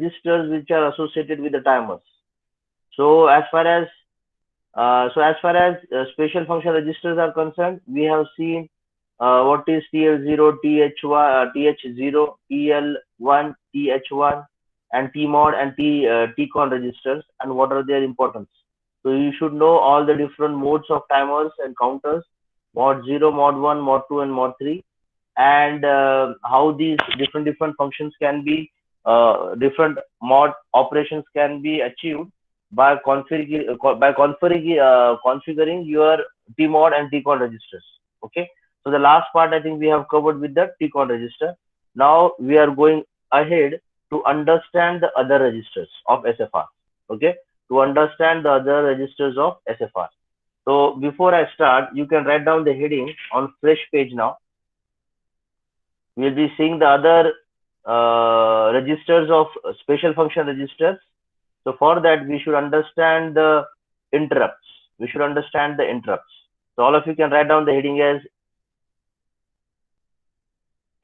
registers which are associated with the timers. So as far as special function registers are concerned, we have seen what is TL0, TH1, TH0, TL1, TH1, and TMOD and TCON registers, and what are their importance. So you should know all the different modes of timers and counters, mod 0, mod 1, mod 2, and mod 3, and how these different functions can be, different mod operations can be achieved by configuring your TMOD and TCON registers. Okay, so the last part I think we have covered with the TCON register. Now we are going ahead to understand the other registers of SFR. Okay, to understand the other registers of SFR. So before I start, you can write down the heading on fresh page now. We'll be seeing the other registers of special function registers. So for that, we should understand the interrupts. We should understand the interrupts. So all of you can write down the heading as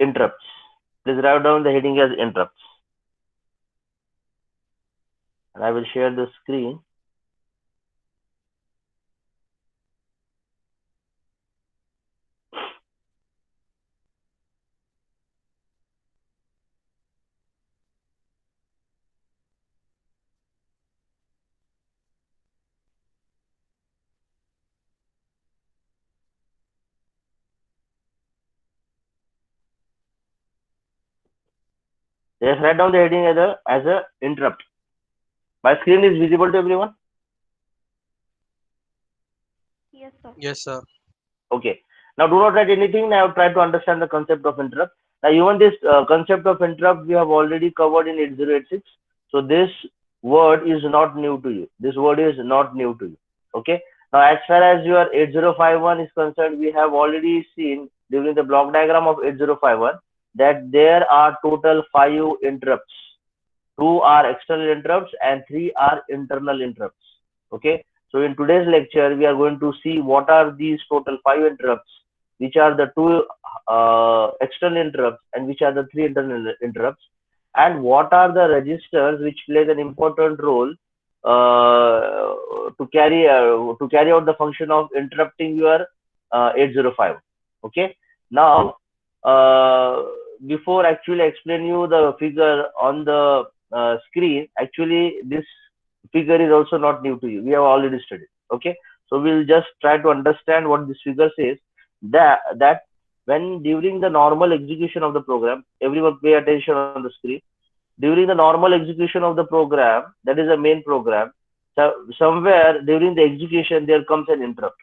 interrupts. Please write down the heading as interrupts. And I will share the screen. Just write down the heading as a interrupt. My screen is visible to everyone? Yes, sir. Yes, sir. Okay. Now do not write anything. Now try to understand the concept of interrupt. Now even this concept of interrupt we have already covered in 8086. So this word is not new to you. This word is not new to you. Okay. Now as far as your 8051 is concerned, we have already seen during the block diagram of 8051 that there are total 5 interrupts. 2 are external interrupts and 3 are internal interrupts. Okay. So in today's lecture, we are going to see what are these total 5 interrupts, which are the 2 external interrupts and which are the 3 internal interrupts, and what are the registers which play an important role to carry out the function of interrupting your 8051. Okay. Now, before actually explain you the figure on the screen, actually this figure is also not new to you. We have already studied. Okay, so we'll just try to understand what this figure says. That when during the normal execution of the program, everyone pay attention on the screen. During the normal execution of the program, that is the main program. So somewhere during the execution, there comes an interrupt.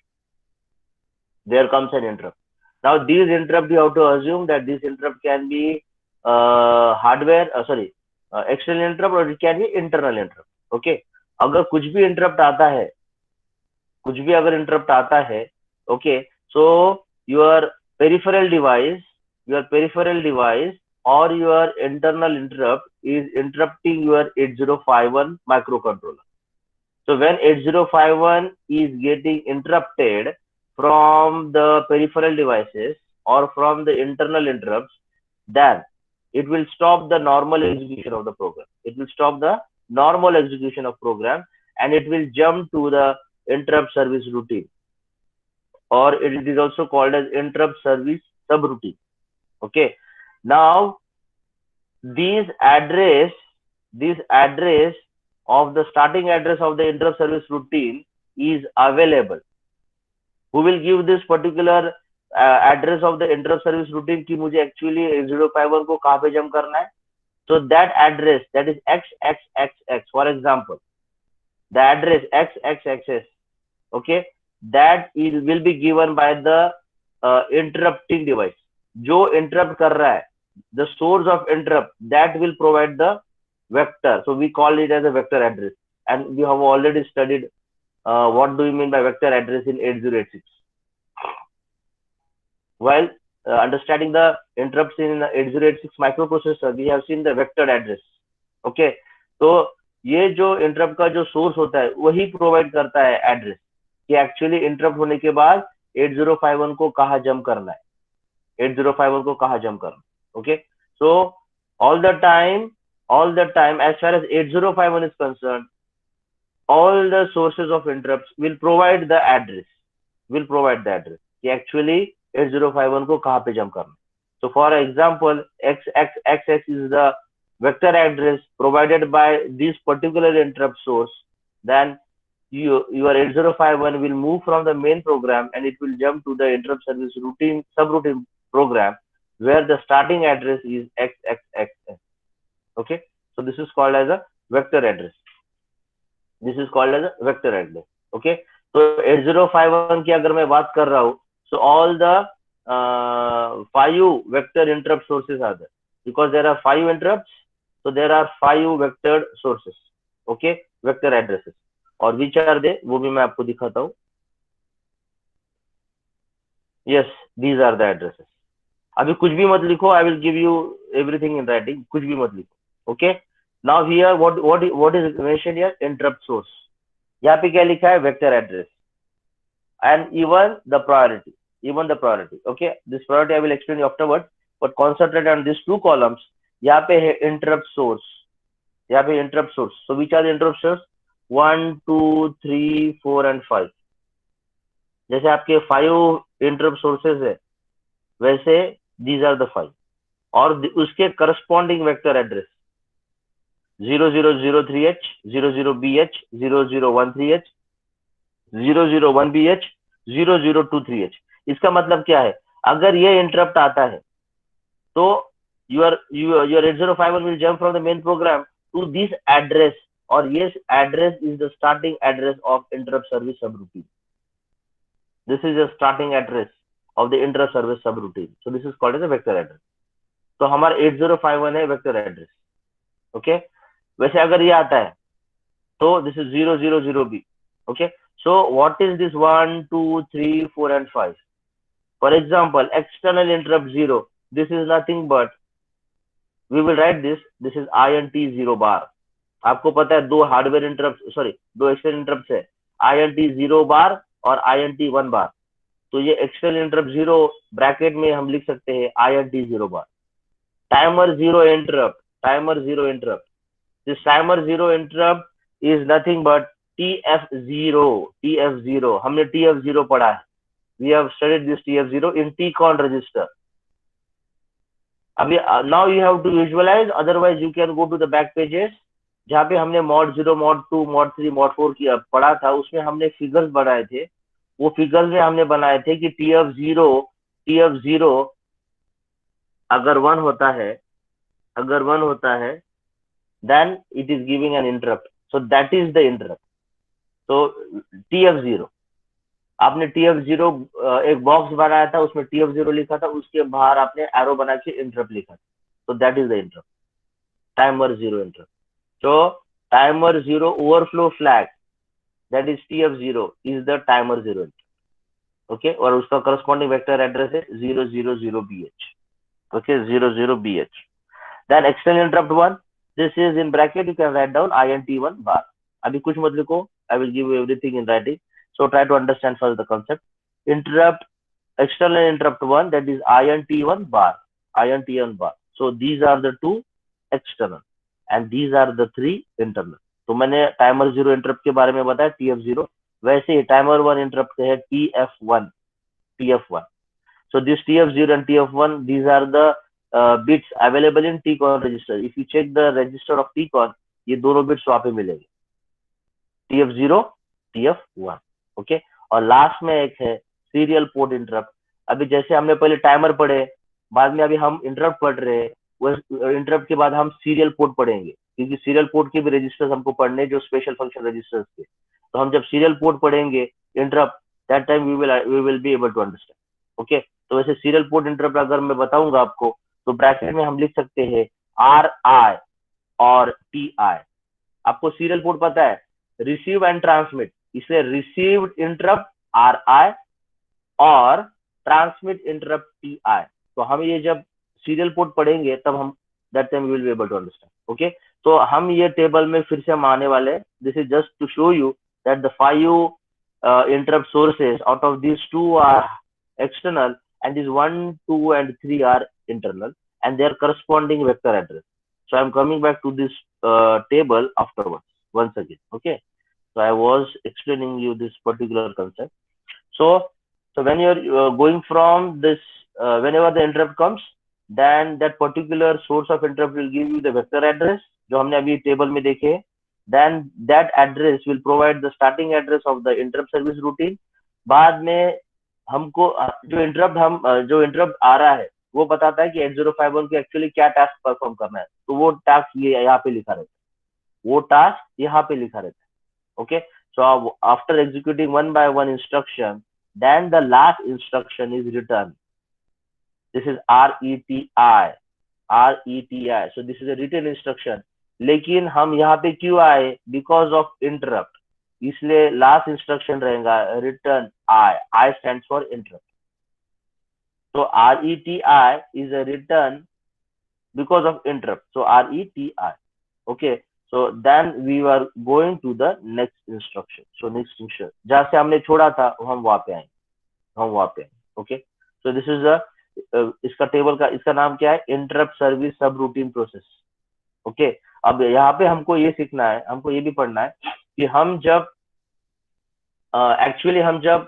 There comes an interrupt. Now these interrupt you have to assume that this interrupt can be external interrupt or it can be internal interrupt. Okay. अगर कुछ भी interrupt आता है, कुछ भी अगर interrupt आता है, okay, so your peripheral device or your internal interrupt is interrupting your 8051 microcontroller. So when 8051 is getting interrupted from the peripheral devices or from the internal interrupts, then it will stop the normal execution of the program. It will stop the normal execution of program and it will jump to the interrupt service routine, or it is also called as interrupt service subroutine. Okay. Now this address of the starting address of the interrupt service routine is available. Who will give this particular address of the interrupt service routine कि मुझे actually 8051 को कहाँ पे jump करना है? So that address, that is XXXX, for example, the address XXXX, okay, that will be given by the interrupting device. जो interrupt कर रहा है, the source of interrupt, that will provide the vector. So we call it as a vector address, and we have already studied what do you mean by vector address in 8086. While understanding the interrupts in 8086 microprocessor, we have seen the vector address. Okay, तो ये जो interrupt का जो source होता है वही provide करता है address कि actually interrupt होने के बाद 8051 को कहाँ jump करना है, 8051 को कहाँ jump करना है. Okay, so all the time all the time, as far as 8051 is concerned, all the sources of interrupts will provide the address. कि actually 8051 को कहाँ पे jump करना. So for example, xxxx is the vector address provided by this particular interrupt source. Then your 8051 will move from the main program and it will jump to the interrupt service routine subroutine program where the starting address is xxx. Okay, so this is called as a vector address. Okay, so 8051 की अगर मैं बात कर रहा हूँ, so all the 5 vector interrupt sources are there because there are 5 interrupts, so there are 5 vector sources. Okay, vector addresses. और which are they, वो भी मैं आपको दिखाता हूँ. Yes, these are the addresses. अभी कुछ भी मत लिखो, I will give you everything in writing. कुछ भी मत लिखो. Okay, now here what is mentioned here, interrupt source. यहाँ पे क्या लिखा है, vector address and even the priority. Okay, this priority I will explain you afterwards, but concentrate on these 2 columns. यहाँ पे है interrupt source. So which are the interrupt source? 1, 2, 3, 4 and 5. जैसे आपके 5 interrupt sources है, वैसे these are the 5 और उसके corresponding vector address 0003H, 00BH, 0013H, 001BH, 0023H. इसका मतलब क्या है, अगर ये इंटरप्ट आता है तो your 8051 will jump from the main program to this address, or yes, address is the starting address of interrupt service subroutine. This is the starting address of the interrupt service subroutine. So this is called as a vector address. तो हमारा 8051 है vector address. Okay, वैसे अगर ये आता है तो this is 000B. Okay, so what is this 1, 2, 3, 4 and 5? For example, external interrupt 0. This is nothing but, we will write this is INT 0 bar. आपको पता है 2 hardware interrupt, sorry 2 external interrupt है, INT 0 बार और INT 1 बार. तो ये external interrupt 0 bracket में हम लिख सकते हैं INT 0 bar. Timer 0 interrupt. This timer 0 interrupt is nothing but TF0. हमने TF0 पढ़ा है. We have studied this TF0 in TCON register. अभी now you have to visualize, otherwise you can go to the back pages जहाँ पे हमने mod 0, mod 2, mod 3, mod 4 की पढ़ा था. उसमें हमने फिगर्स बनाए थे. वो फिगर्स में हमने बनाए थे कि TF0 अगर 1 होता है then it is giving an interrupt. So that is the interrupt. So TF0, आपने TF0 एक बॉक्स बनाया था, उसमें TF0 लिखा था, उसके बाहर आपने एरो बना के इंटरप्ट लिखा था. So that is the interrupt, timer 0 interrupt. So timer 0 overflow flag, that is TF0, is the timer 0 interrupt. Okay, और उसका corresponding vector address है 000BH. Okay, 00BH. Then external interrupt 1, this is in bracket, you can write down INT1 bar. अभी कुछ मत लिखो, I will give you everything in writing. So try to understand first the concept. External interrupt 1, that is INT1 bar. So these are the 2 external and these are the 3 internal. तो मैंने timer 0 interrupt के बारे में बताया TF0, वैसे ही timer 1 interrupt है TF1. So this TF0 and TF1, these are the bits available in TCON register. If you check the register of TCON, ये दोनों बिट्स वहां पे मिलेंगे, TF0, TF1. ओके, और लास्ट में एक है सीरियल पोर्ट इंटरप्ट. अभी जैसे हमने पहले टाइमर पढ़े, बाद में अभी हम इंटरप्ट पढ़ रहे हैं, वो इंटरप्ट के बाद हम सीरियल पोर्ट पढ़ेंगे, क्योंकि सीरियल पोर्ट के भी रजिस्टर्स हमको पढ़ने, जो स्पेशल फंक्शन रजिस्टर्स के. तो हम जब सीरियल पोर्ट पढ़ेंगे interrupt, that time we will be able to understand. Okay, तो वैसे सीरियल पोर्ट इंटरप्ट अगर मैं बताऊंगा आपको, तो ब्रैकेट में हम लिख सकते हैं RI और TI. आपको सीरियल पोर्ट पता है, रिसीव एंड ट्रांसमिट, इसलिए रिसीव्ड इंटरप्ट RI और ट्रांसमिट इंटरप्ट TI. तो हम ये जब सीरियल पोर्ट पढ़ेंगे तब हम that time we will be able to understand. Okay, तो हम ये टेबल में फिर से हम आने वाले हैं. This is just to show you that the 5 interrupt sources, out of these 2 are external and these 1, 2 and 3 are internal, and their corresponding vector address. So I'm coming back to this table afterwards, once again. Okay. So I was explaining you this particular concept. So, so when you're going from this, whenever the interrupt comes, then that particular source of interrupt will give you the vector address, जो हमने अभी table में देखे हैं. Then that address will provide the starting address of the interrupt service routine. बाद में हमको जो interrupt आ रहा है वो बताता है कि 8051 को एक्चुअली क्या टास्क परफॉर्म करना है. तो वो टास्क ये यहाँ पे लिखा रहता है, वो टास्क यहाँ पे लिखा रहता है. Okay. So after executing one by one instruction, then the last instruction is returned. This is RETI. RETI. So this is a written instruction. लेकिन हम यहाँ पे क्यों आए? Because of interrupt. इसलिए last instruction रहेगा return I. I stands for interrupt. So RETI is a return because of interrupt. So RETI. Okay. So then we were going to the next instruction. So next instruction, जहाँ से हमने छोड़ा था हम वहाँ पे आए. Okay. So this is a इसका टेबल का इसका नाम क्या है? इंटरप्ट सर्विस सब रूटीन प्रोसेस. ओके. अब यहाँ पे हमको ये सीखना है, हमको ये भी पढ़ना है कि हम जब हम जब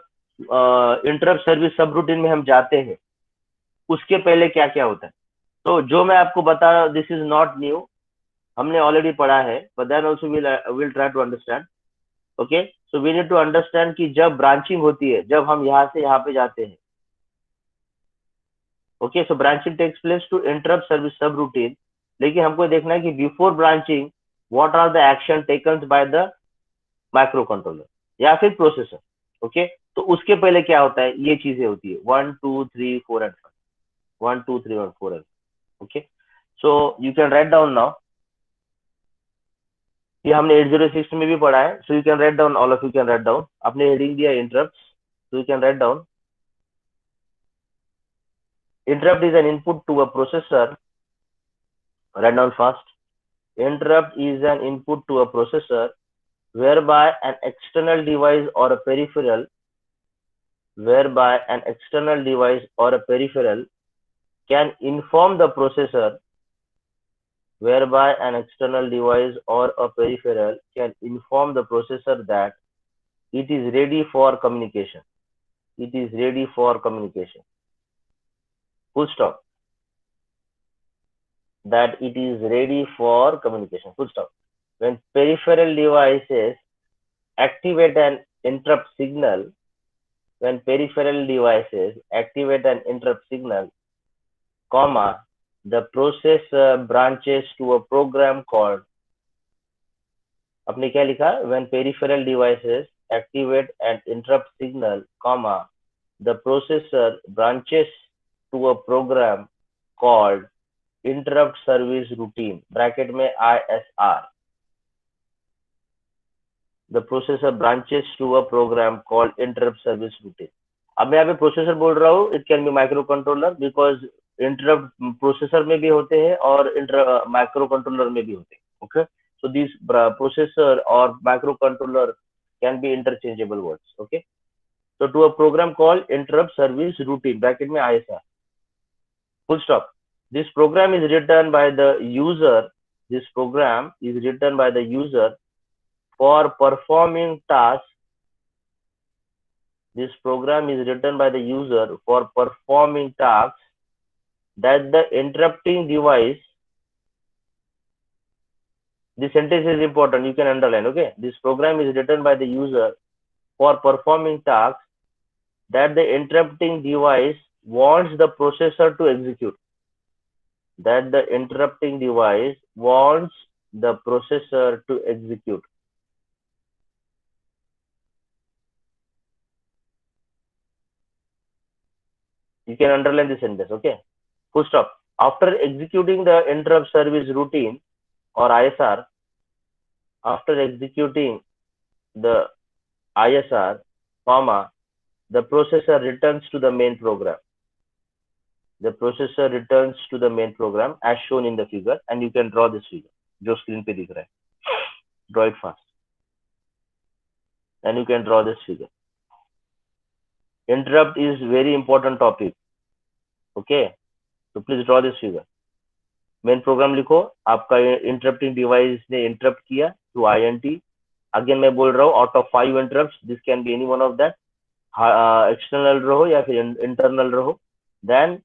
इंटरप्ट सर्विस सब रूटीन में हम जाते हैं उसके पहले क्या क्या होता है. तो जो मैं आपको बता रहा हूँ दिस इज नॉट न्यू, हमने ऑलरेडी पढ़ा है, but then also will try to understand. Okay. So we need to understand कि जब ब्रांचिंग होती है, जब हम यहाँ से यहाँ पे जाते हैं. Okay. So branching takes place to interrupt service subroutine. लेकिन हमको देखना है कि before branching what are the action taken by the microcontroller या फिर प्रोसेसर. ओके. तो उसके पहले क्या होता है? ये चीजें होती है 1 2 3 4 एंड 5. 1 2 3 और 4 and 5. Okay. So you can write down now. ये हमने 806 में भी पढ़ा है. So you can write down, all of you can write down. आपने हेडिंग दिया interrupt, so you can write down. Interrupt is an input to a processor. Write down fast. Interrupt is an input to a processor whereby an external device or a peripheral can inform the processor that it is ready for communication. Full stop. That it is ready for communication. Full stop. When peripheral devices activate an interrupt signal, comma, the processor branches to a program called. आपने क्या लिखा? When peripheral devices activate an interrupt signal, comma, the processor branches to a program called interrupt service routine, bracket में ISR. The processor branches to a program called interrupt service routine. अब मैं यहाँ पे processor बोल रहा हूँ, it can be micro controller, because interrupt processor में भी होते हैं और माइक्रो कंट्रोलर में भी होते हैं. ओके. सो दिस प्रोसेसर और micro controller can be interchangeable words. Okay. So to a program called interrupt service routine, bracket में ISR. Full stop. This program is written by the user. For performing tasks. This program is written by the user for performing tasks that the interrupting device. This sentence is important. You can underline. Okay. This program is written by the user for performing tasks that the interrupting device wants the processor to execute. You can underline this sentence. Okay. Full stop. After executing the interrupt service routine or ISR, comma, the processor returns to the main program. As shown in the figure, and you can draw this figure. जो screen पे दिख रहा है. Draw it fast. And you can draw this figure. Interrupt is very important topic. Okay. So please draw this figure. Main program लिखो, आपका interrupting device ने interrupt किया through INT. Again मैं बोल रहा हूँ, out of 5 interrupt, this can be any one of that, external रहो या फिर इंटरनल रहो, then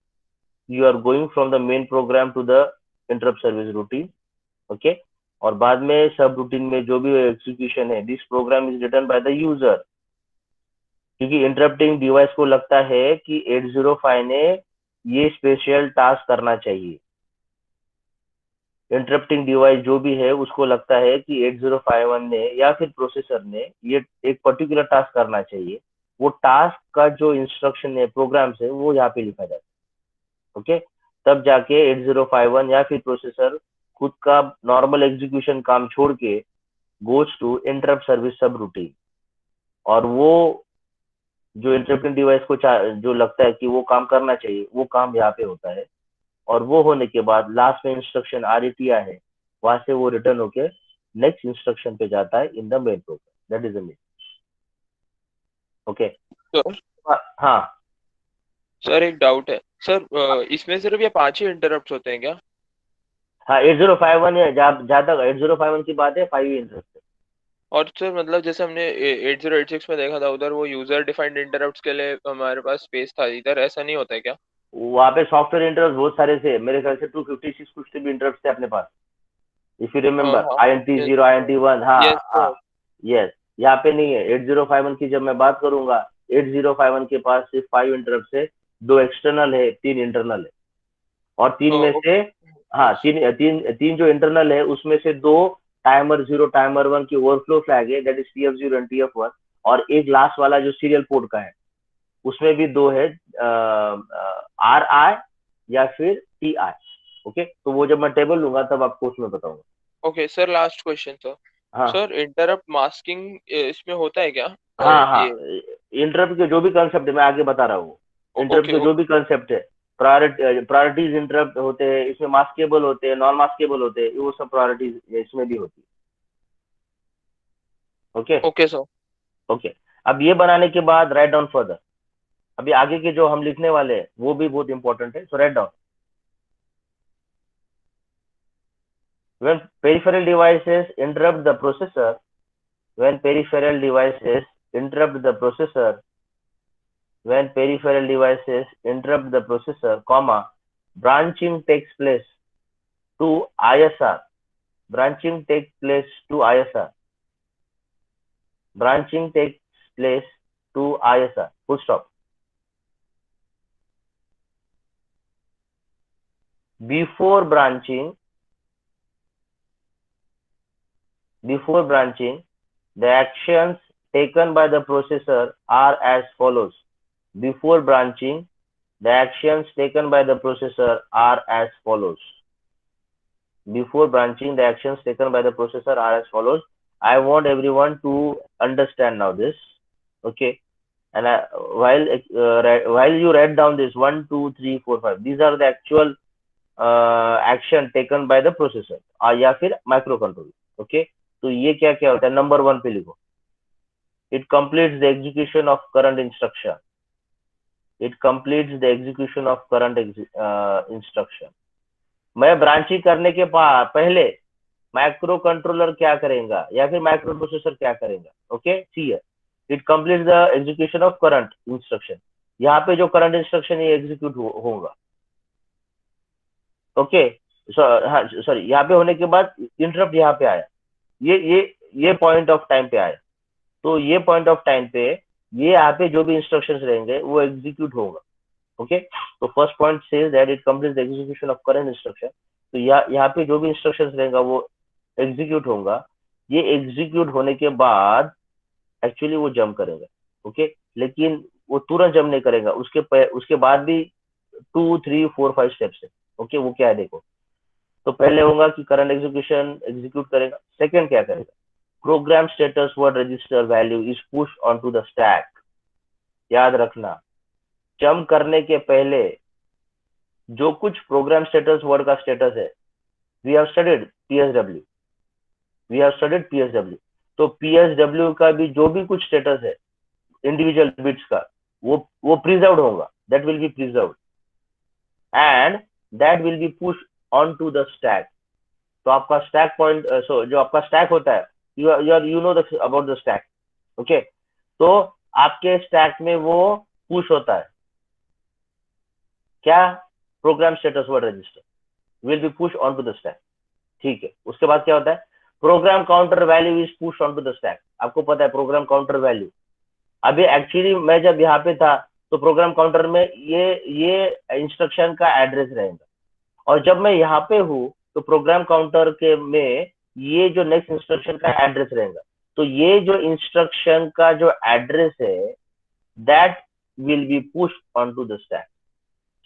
you are going from the main program to the interrupt service routine. Okay, और बाद में सब रूटीन में जो भी एग्जीक्यूशन है, this program is written by the user. क्योंकि इंटरप्टिंग डिवाइस को लगता है कि 805 ने ये स्पेशल टास्क करना चाहिए. इंटरप्टिंग डिवाइस जो भी है उसको लगता है कि 8051 ने या फिर प्रोसेसर ने ये एक पर्टिकुलर टास्क करना चाहिए. वो टास्क का जो इंस्ट्रक्शन है, प्रोग्राम है, वो यहाँ पे लिखा जाता है. ओके, तब जाके 8051 या फिर प्रोसेसर खुद का नॉर्मल एग्जीक्यूशन काम छोड़ के गोज टू इंटरप्ट सर्विस सब रूटीन. और वो जो इंटरप्टिंग डिवाइस को जो लगता है कि वो काम करना चाहिए, वो काम यहाँ पे होता है. और वो होने के बाद लास्ट में इंस्ट्रक्शन RETI है, वहां से वो रिटर्न होके नेक्स्ट इंस्ट्रक्शन पे जाता है in the main program. That is the main. Okay हाँ सर एक डाउट है सर, इसमें सिर्फ ये 5 ही इंटरप्ट होते हैं क्या? हाँ, 8051 है, जहाँ तक 8051 की बात है, 5 ही इंटरप्ट है. और सर मतलब जैसे हमने 8086 में देखा था, उधर वो यूजर डिफाइंड इंटरप्ट्स के लिए हमारे पास स्पेस था, इधर ऐसा नहीं होता है क्या? वहाँ पे सॉफ्टवेयर इंटरप्ट बहुत सारे थे, मेरे ख्याल से 256 कुछ भी इंटरप्ट थे अपने पास, इफ यू रिमेम्बर. हाँ यस INT0, INT1. हाँ यस हाँ, सर। यस. यहाँ पे नहीं है. 8051 की जब मैं बात करूंगा, 8051 के पास सिर्फ 5 इंटरप्ट है, 2 एक्सटर्नल है, 3 इंटरनल है. और 3 में से, हाँ, तीन तीन तीन जो इंटरनल है उसमें से 2 टाइमर 0, टाइमर 1 की ओवरफ्लो फ्लैग है, that is TF0 and TF1. और एक लास्ट वाला जो सीरियल पोर्ट का है, उसमें भी 2 है, RI या फिर TI. ओके, तो वो जब मैं टेबल लूंगा तब आपको उसमें बताऊंगा. Okay sir, last question sir. हाँ सर इंटरप्ट मास्किंग इसमें होता है क्या? हाँ हाँ, ये इंटरप्ट के जो भी कंसेप्ट है मैं आगे बता रहा हूँ. इंटरप्ट ओके के जो भी कंसेप्ट है, प्रायोरिटीज इंटरप्ट होते हैं, इसमें मास्केबल होते हैं, नॉन मास्केबल होते हैं, वो सब प्रायोरिटीज इसमें भी होती है. Okay okay sir. ओके. अब ये बनाने के बाद राइट डाउन फर्दर. अभी आगे के जो हम लिखने वाले हैं वो भी बहुत इंपॉर्टेंट है, so right down. When peripheral devices interrupt the processor, when peripheral devices interrupt the processor, when peripheral devices interrupt the processor, comma, branching takes place to ISR. Branching takes place to ISR. Branching takes place to ISR. Full stop. Before branching, the actions taken by the processor are as follows. Before branching, the actions taken by the processor are as follows. Before branching, the actions taken by the processor are as follows. I want everyone to understand now this. Okay. And while you write down this 1, 2, 3, 4, 5, these are the actual action taken by the processor या फिर microcontroller. Okay. तो ये क्या क्या होता है, number 1 पे लिखो. It completes the execution of current instruction. It completes the execution of current instruction. मैं ब्रांचिंग करने के पहले माइक्रो कंट्रोलर क्या करेगा या फिर माइक्रो प्रोसेसर क्या करेगा. ओके, सी है. It complete the execution of current instruction. यहाँ पे जो करंट इंस्ट्रक्शन ये एग्जीक्यूट होगा. ओके, हाँ सॉरी, यहाँ पे होने के बाद इंटरप्ट यहाँ पे आया, ये पॉइंट ऑफ टाइम पे आया. तो ये पॉइंट ऑफ टाइम पे ये यहाँ पे जो भी इंस्ट्रक्शंस रहेंगे वो एग्जीक्यूट होगा. ओके, तो first point says that it completes the execution of current instruction. तो यहाँ पे जो भी इंस्ट्रक्शंस रहेगा वो एग्जीक्यूट होगा. ये एग्जीक्यूट होने के बाद एक्चुअली वो जंप करेगा. ओके, लेकिन वो तुरंत जंप नहीं करेगा, उसके बाद भी 2, 3, 4, 5 स्टेप्स है. ओके, वो क्या है देखो. तो पहले होगा कि करंट एग्जीक्यूशन एग्जीक्यूट करेगा. सेकंड क्या करेगा, program status word register value is push on to the stack. याद रखना, जंप करने के पहले जो कुछ प्रोग्राम स्टेटस वर्ड का स्टेटस है, वी हैव स्टडीड PSW. तो PSW का भी जो भी कुछ स्टेटस है इंडिविजुअल बिट्स का, वो प्रिजर्व्ड होगा. That will be preserved and that will be push on to the stack. तो आपका स्टैक पॉइंट, जो आपका स्टैक होता है, you know about the stack, okay. तो आपके स्टैक में वो पुश होता है क्या, program status word register will be push on to the stack, ठीक है। उसके बाद क्या होता है, program counter value is push on to the stack. आपको पता है प्रोग्राम काउंटर वैल्यू, अभी एक्चुअली मैं जब यहाँ पे था तो प्रोग्राम काउंटर में ये इंस्ट्रक्शन का एड्रेस रहेगा, और जब मैं यहाँ पे हूँ तो प्रोग्राम काउंटर के में ये जो नेक्स्ट इंस्ट्रक्शन का एड्रेस रहेगा। तो ये जो इंस्ट्रक्शन का जो एड्रेस है that will be push on to the stack.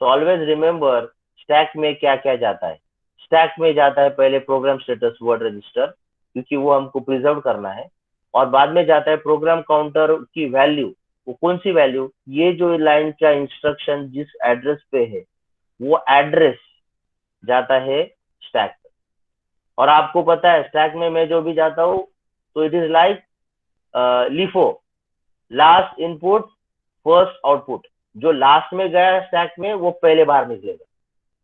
So always remember stack में क्या क्या जाता है। स्टैक में जाता है पहले प्रोग्राम स्टेटस वर्ड रजिस्टर, क्योंकि वो हमको प्रिजर्व करना है, और बाद में जाता है प्रोग्राम काउंटर की वैल्यू। वो कौन सी वैल्यू, ये जो लाइन का इंस्ट्रक्शन जिस एड्रेस पे है वो एड्रेस जाता है स्टैक पे। और आपको पता है स्टैक में मैं जो भी जाता हूँ तो it is like LIFO, last input first output. जो लास्ट में गया स्टैक में वो पहले बाहर निकलेगा।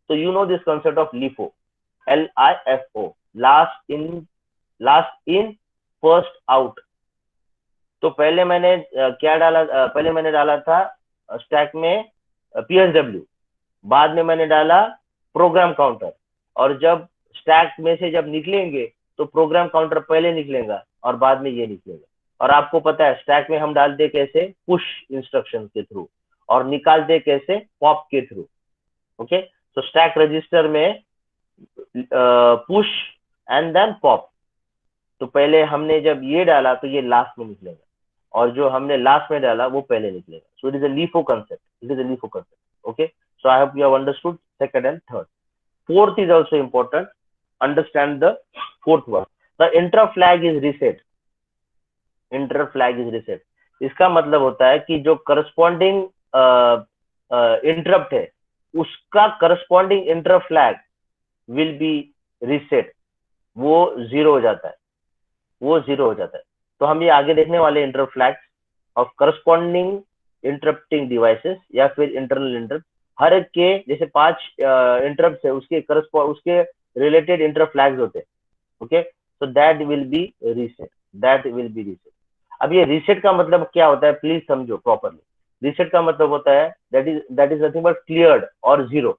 तो you know this concept of LIFO, LIFO, last in first out. तो पहले मैंने क्या डाला, पहले मैंने डाला था स्टैक में PSW, बाद में मैंने डाला प्रोग्राम काउंटर, और जब स्टैक में से जब निकलेंगे तो प्रोग्राम काउंटर पहले निकलेगा और बाद में ये निकलेगा। और आपको पता है स्टैक में हम डालते कैसे, पुश इंस्ट्रक्शन के थ्रू, और निकालते कैसे, पॉप के थ्रू, ओके। तो स्टैक रजिस्टर में पुश एंड देन पॉप। तो पहले हमने जब ये डाला तो ये लास्ट में निकलेगा, और जो हमने लास्ट में डाला वो पहले निकलेगा। So it is a LIFO concept, it is a LIFO concept, okay. So I hope you have understood second and third. Fourth is also important. Understand the fourth one. The interrupt flag is reset. Interrupt flag is reset. इसका मतलब होता है कि जो corresponding interrupt है उसका corresponding interrupt flag will B reset, वो zero हो जाता है, वो जीरो हो जाता है। तो हम ये आगे देखने वाले interrupt flags of corresponding interrupting devices या फिर इंटरनल इंटरप्ट। हर एक के जैसे 5 इंटरप्ट है उसके रिलेटेड इंटरप्ट फ्लैग्स होते हैं, okay. So that will B reset, that will B reset. अब ये रीसेट का मतलब क्या होता है, प्लीज समझो प्रॉपरली। रीसेट का मतलब होता है that is nothing but cleared और zero,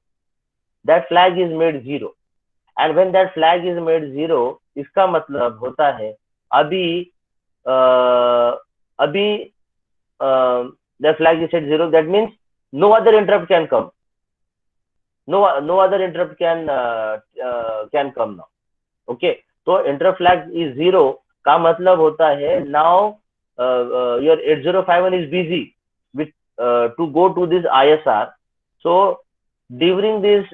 that flag is made zero, and when that flag is made zero इसका मतलब होता है अभी अभी the flag is set zero, that means no other interrupt can come, no other interrupt can come now, okay. तो interrupt flag is zero का मतलब होता है now your 8051 is busy with to go to this ISR, so during this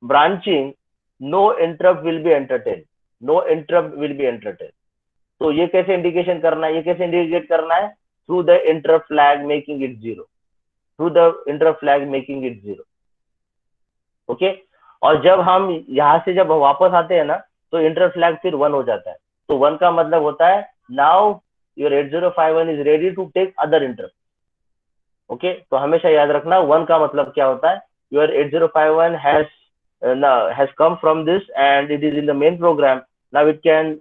branching no interrupt will be entertained, no interrupt will be entertained। तो ये कैसे indication करना है, ये कैसे इंडिकेट करना है, through the interrupt flag making it zero, through the interrupt flag making it zero, okay। और जब हम यहाँ से जब वापस आते हैं ना तो इंटरप्ट फ्लैग फिर 1 हो जाता है। तो 1 का मतलब होता है now your 8051 is ready to take other interrupt, okay. तो हमेशा याद रखना 1 का मतलब क्या होता है, your 8051 has come from this and it is in the main program, now it can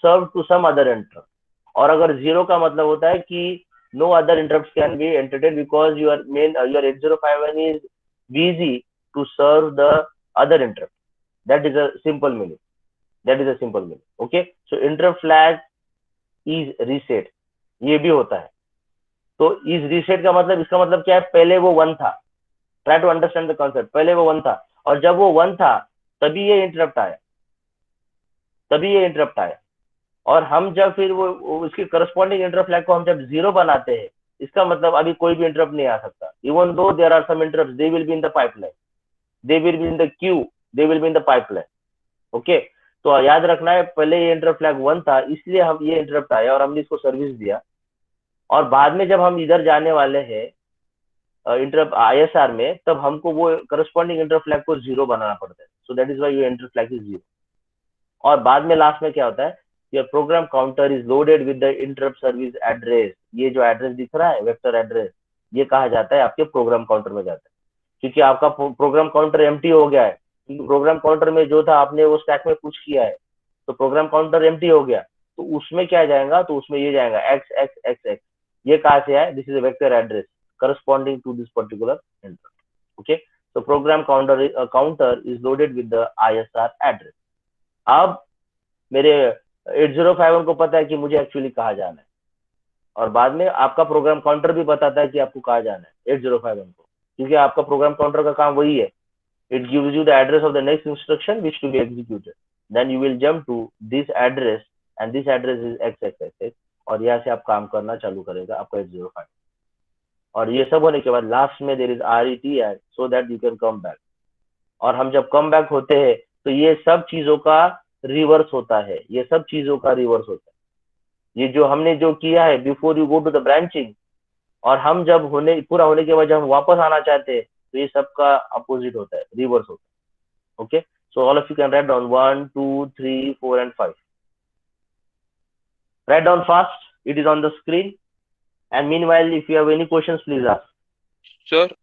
serve to some other interrupt। और अगर 0 का मतलब होता है कि no other interrupts can be entertained because your 8051 is busy to serve the other interrupt। That is a simple meaning, that is a simple meaning, okay। So interrupt flag is reset, ये भी होता है। तो is reset का मतलब, इसका मतलब क्या है, पहले वो 1 था, try to understand the concept, पहले वो 1 था और जब वो 1 था तभी ये इंटरप्ट आया, तभी ये इंटरप्ट आया। और हम जब फिर वो उसकी करस्पॉन्डिंग इंटरप्ट फ्लैग को हम जब 0 बनाते हैं इसका मतलब अभी कोई भी इंटरप्ट नहीं आ सकता, even though there are some interrupts, they will be in the pipeline, they will be in the queue, they will be in the pipeline, okay. तो याद रखना है पहले ये इंटरप्ट फ्लैग 1 था इसलिए हम ये इंटरप्ट आया और हमने इसको सर्विस दिया, और बाद में जब हम इधर जाने वाले हैं इंटरप्ट ISR में तब हमको वो करस्पॉन्डिंग इंटरप्ट फ्लैग को 0 बनाना पड़ता है। So that is why your interrupt flag is 0। और बाद में लास्ट में क्या होता है, your program counter is loaded with the interrupt service address। ये जो एड्रेस दिख रहा है वेक्टर एड्रेस, ये कहा जाता है आपके प्रोग्राम काउंटर में जाता है, क्योंकि आपका प्रोग्राम काउंटर एम्प्टी हो गया है क्योंकि प्रोग्राम काउंटर में जो था आपने वो स्टैक में पुश किया है, तो प्रोग्राम काउंटर एम्प्टी हो गया, तो उसमें क्या जाएगा, तो उसमें ये जाएगा एक्स एक्स एक्स एक्स। ये कहाँ से आया? This is a vector address corresponding to this particular interrupt. Okay, so program counter is loaded with the ISR address. अब मेरे 8051 को पता है कि मुझे एक्चुअली कहाँ जाना है, और बाद में आपका प्रोग्राम काउंटर भी बताता है कि आपको कहाँ जाना है 8051 को, क्योंकि आपका प्रोग्राम काउंटर का काम वही है. It gives you the address of the next instruction which to be executed. Then you will jump to this address and this address is XXXX, और यहाँ से आप काम करना चालू करेगा आपका 805. और ये सब होने के बाद लास्ट में there is RET so that you can come back. और हम जब कम बैक होते हैं तो ये सब चीजों का रिवर्स होता है, ये सब चीजों का रिवर्स होता है. ये जो हमने जो किया है before you go to the branching, और हम जब होने पूरा होने के बाद जब हम वापस आना चाहते हैं तो ये सब का अपोजिट होता है, रिवर्स होता है. Okay, so all of you can write down 1 2 3 4 and 5. Write down fast, it is on the screen, and meanwhile if you have any questions please ask. Sir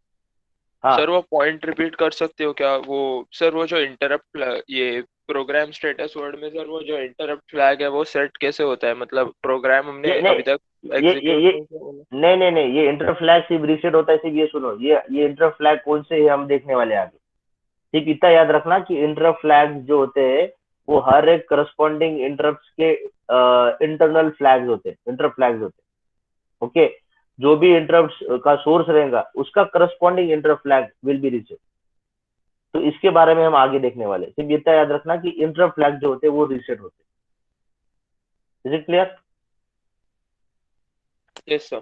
हाँ, सर वो पॉइंट रिपीट कर सकते हो क्या? वो sir वो जो interrupt ये प्रोग्राम स्टेटस वर्ड में सर वो जो इंटरप्ट फ्लैग है वो सेट कैसे होता है? मतलब प्रोग्राम हमने ये नहीं, अभी तक ये एग्जीक्यूट ये नहीं किया बोला। नहीं नहीं नहीं, ये इंटर फ्लैग सिर्फ रीसेट होता है. सिर्फ ये सुनो, ये इंटर फ्लैग कौन से है हम देखने वाले हैं आगे. सिर्फ इतना याद रखना कि इंटर फ्लैग जो होते हैं वो हर एक करस्पॉन्डिंग इंटरप्ट के इंटरनल फ्लैग्स होते हैं, इंटर फ्लैग्स होते हैं. ओके, जो भी इंटरप्ट का सोर्स रहेगा उसका corresponding inter flag will B reset. तो इसके बारे में हम आगे देखने वाले. सिर्फ इतना याद रखना कि इंटर फ्लैग जो होते हैं वो रीसेट होते हैं. Is it clear? Yes sir.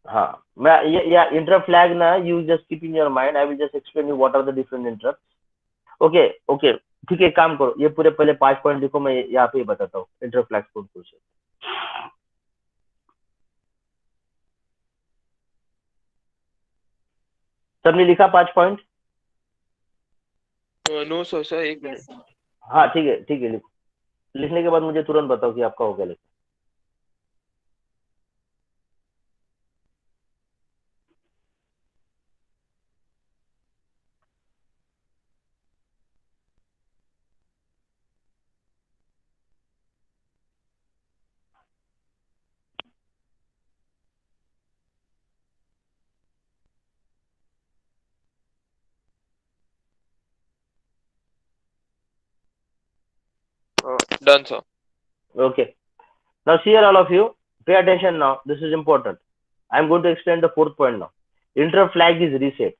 हाँ, मैं ये या इंटर फ्लैग ना, you just keep in your mind, I will just explain you what are the different interrupt. Okay okay, ठीक है, काम करो, ये पूरे पहले 5 पॉइंट लिखो, मैं यहाँ पे बताता हूँ इंटर फ्लैग कौन कौन से. सबने लिखा 5 पॉइंट? नो सर, सर एक मिनट। हाँ ठीक है ठीक है, लिखो. लिखने के बाद मुझे तुरंत बताओ कि आपका हो गया लिखा. Done sir. Okay, now see here all of you, pay attention now, this is important. I am going to explain the fourth point now. Interrupt flag is reset.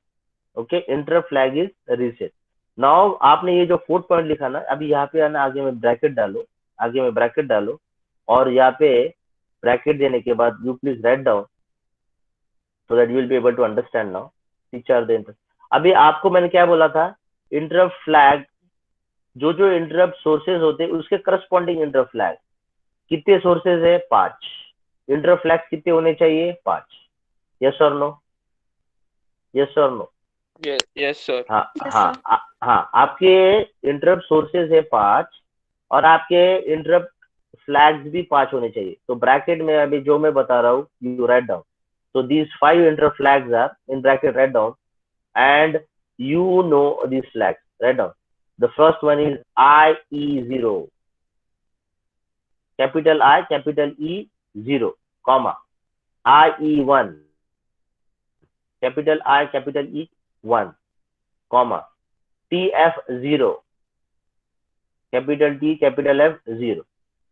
Okay, interrupt flag is reset. Now आपने ये जो fourth point लिखा ना, अभी यहाँ पे आना, आगे में ब्रैकेट डालो, आगे में ब्रैकेट डालो, और यहाँ पे ब्रैकेट देने के बाद you please write down so that you will be able to understand now which are the interrupt. अभी आपको मैंने क्या बोला था, इंटरप्ट फ्लैग, जो जो इंटरप्ट सोर्सेज होते हैं उसके करस्पॉन्डिंग इंटरप्ट फ्लैग कितने सोर्सेज है? 5. इंटरप्ट फ्लैग कितने होने चाहिए? 5. यस और नो? यस और नो? Yes sir. हाँ हाँ हाँ, आपके इंटरप्ट सोर्सेज है 5, और आपके इंटरप्ट फ्लैग्स भी 5 होने चाहिए. तो ब्रैकेट में अभी जो मैं बता रहा हूँ you write down. So these 5 interrupt flags are in bracket, write down, and you know these flags. Write down. The first one is IE0, capital I, capital E, 0, comma, IE1, capital I, capital E, 1, comma, TF0, capital T, capital F, 0,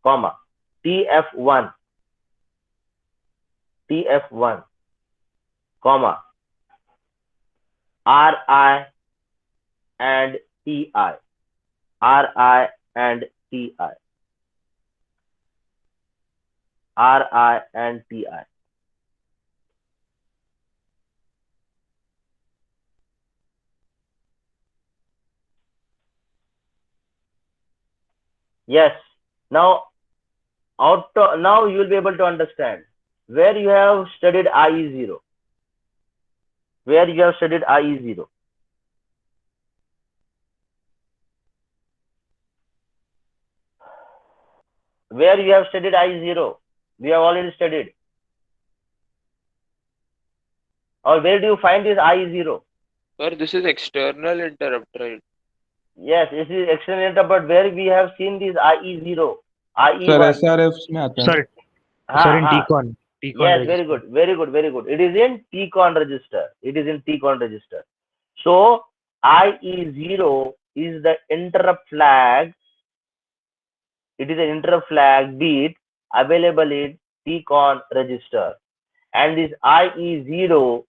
comma, TF1, TF1, comma, RI and TI, RI and TI, RI and TI. Yes. Now, now you will be able to understand where you have studied IE0. Where you have studied IE0. Where you have studied IE0. We have already studied. Or where do you find this IE0? Sir this is external interrupt right? Yes, this is external interrupt, but where we have seen this IE0, sir IE1. SRFs में आता है sir हाँ इन हाँ. टीकॉन Yes, very register. good, very good, very good. It is in TCON register. It is in TCON register. So IE0 is the interrupt flag. It is an interrupt flag bit available in TCON register. And this IE0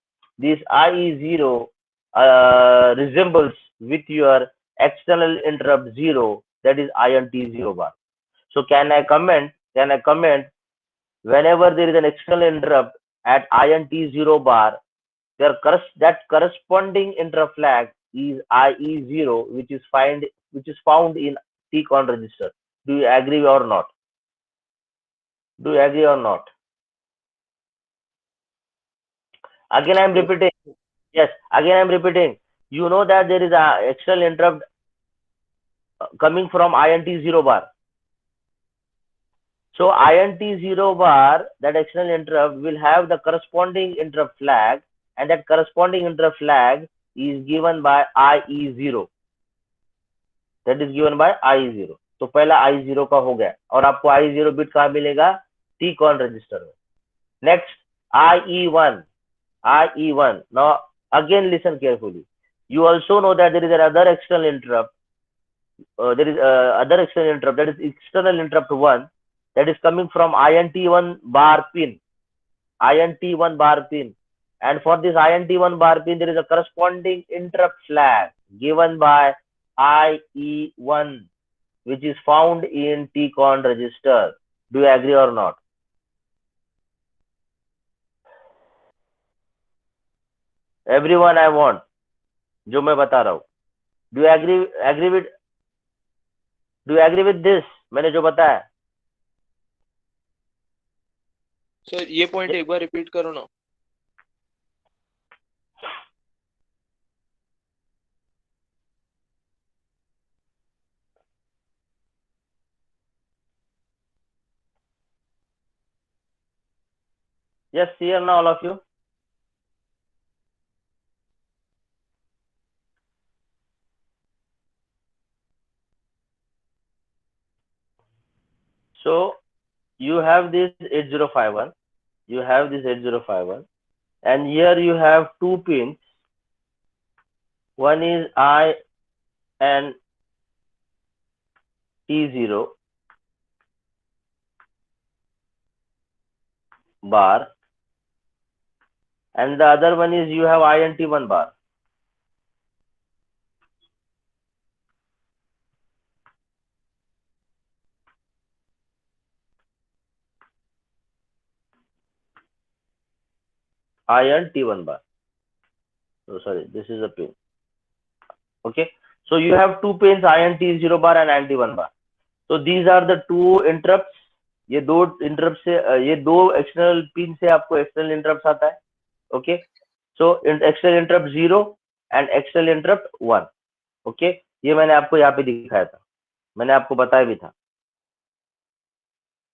resembles with your external interrupt 0, that is INT0 bar. So can I comment whenever there is an external interrupt at INT0 bar, that corresponding interrupt flag is IE0, which is found in TCON register. Do you agree or not? Do you agree or not? Again, I am repeating. Yes, again I am repeating. You know that there is a external interrupt coming from INT0 bar. So INT0 bar, that external interrupt will have the corresponding interrupt flag, and that corresponding interrupt flag is given by IE0. That is given by IE0. तो पहला I0 का हो गया, और आपको I0 bit कहाँ मिलेगा? TCON register में. Next IE1. Now again listen carefully. You also know that there is another external interrupt. There is other external interrupt, that is external interrupt 1, that is coming from INT1 bar pin. INT1 bar pin. And for this INT1 bar pin, there is a corresponding interrupt flag given by IE1, which is found in TCON register. Do you agree or not? Everyone, I want जो मैं बता रहा हूँ. Do you agree with this? मैंने जो बताया. Sir ये point एक बार रिपीट करो ना. Yes, here now all of you. So you have this 8051. You have this 8051, and here you have two pins. One is I and T0 bar, and the other one is you have INT1 bar. INT1 bar. Oh, sorry, this is a pin. Okay, so you have two pins, INT0 bar and INT1 bar. So these are the two interrupts. ये दो interrupt से ये दो external pin से आपको external interrupt आता है. Okay, so external interrupt 0 and external interrupt 1. Okay, ये मैंने आपको यहाँ पे दिखाया था, मैंने आपको बताया भी था.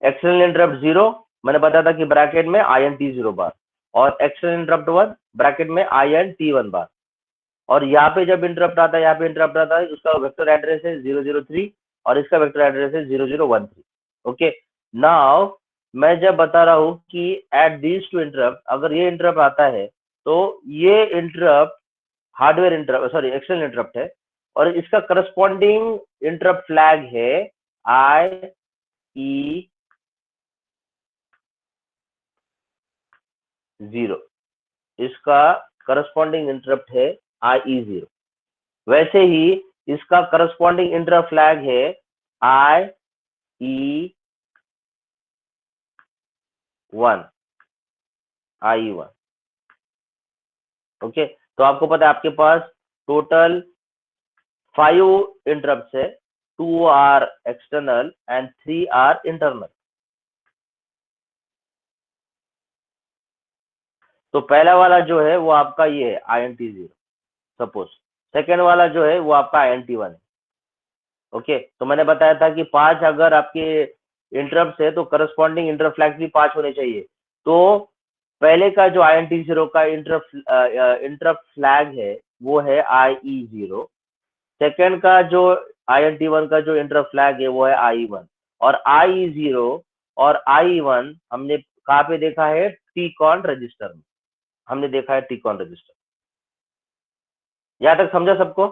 एक्सटर्नल इंटरप्ट 0 मैंने बताया था कि ब्रैकेट में INT0 बार, और एक्सटर्नल इंटरप्ट 1 ब्रैकेट में INT1 बार. और यहाँ पे जब इंटरप्ट आता है, यहाँ पे इंटरप्ट आता है, उसका वेक्टर एड्रेस है 003 और इसका वेक्टर एड्रेस है 0013. ओके, नाउ मैं जब बता रहा हूँ कि एट दिस टू इंटरप्ट, अगर ये इंटरप्ट आता है तो ये interrupt hardware interrupt, sorry external interrupt है, और इसका करस्पॉन्डिंग इंटरप्ट फ्लैग है IE0. इसका करस्पॉन्डिंग इंटरप्ट है IE0. वैसे ही इसका करस्पॉन्डिंग इंटरप्ट फ्लैग है IE1. ओके, तो आपको पता है आपके पास टोटल 5 इंटरप्ट है. 2 are external and 3 are internal. तो पहला वाला जो है वो आपका ये है INT0 सपोज. सेकेंड वाला जो है वो आपका INT1 है. ओके, तो मैंने बताया था कि 5 अगर आपके इंटरप्ट है तो करस्पॉन्डिंग इंटरप्ट फ्लैग भी 5 होने चाहिए. तो पहले का जो INT0 का इंटरप्ट फ्लैग है वो है IE0. सेकंड का जो INT1 का जो इंटरप्ट फ्लैग है वो है I1, और I0 और I1 हमने कहाँ पे देखा है? TCON रजिस्टर में हमने देखा है, TCON रजिस्टर। यहाँ तक समझा सबको?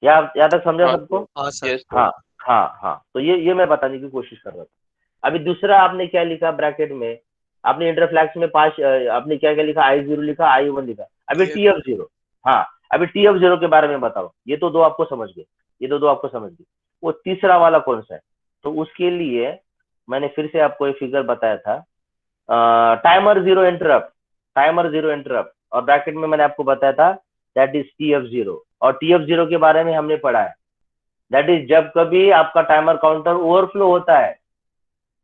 यहाँ तक समझा हाँ सबको? हाँ सर। यस हाँ हाँ हाँ, तो ये मैं बताने की कोशिश कर रहा था। अभी दूसरा आपने क्या लिखा ब्रैकेट में? आपने इंटरफ्लैक्स में पांच आपने क्या क्या लिखा? I0 लिखा, I1 लिखा। अभी TF0, हाँ अभी TF0 के बारे में बताओ। ये तो दो आपको समझ गए, ये दो आपको समझ गए। वो तीसरा वाला कौन सा है? तो उसके लिए मैंने फिर से आपको एक फिगर बताया था, timer zero interrupt, timer zero interrupt, और ब्रैकेट में मैंने आपको बताया था दैट इज TF0। और TF0 के बारे में हमने पढ़ा है, दैट इज जब कभी आपका टाइमर काउंटर ओवरफ्लो होता है,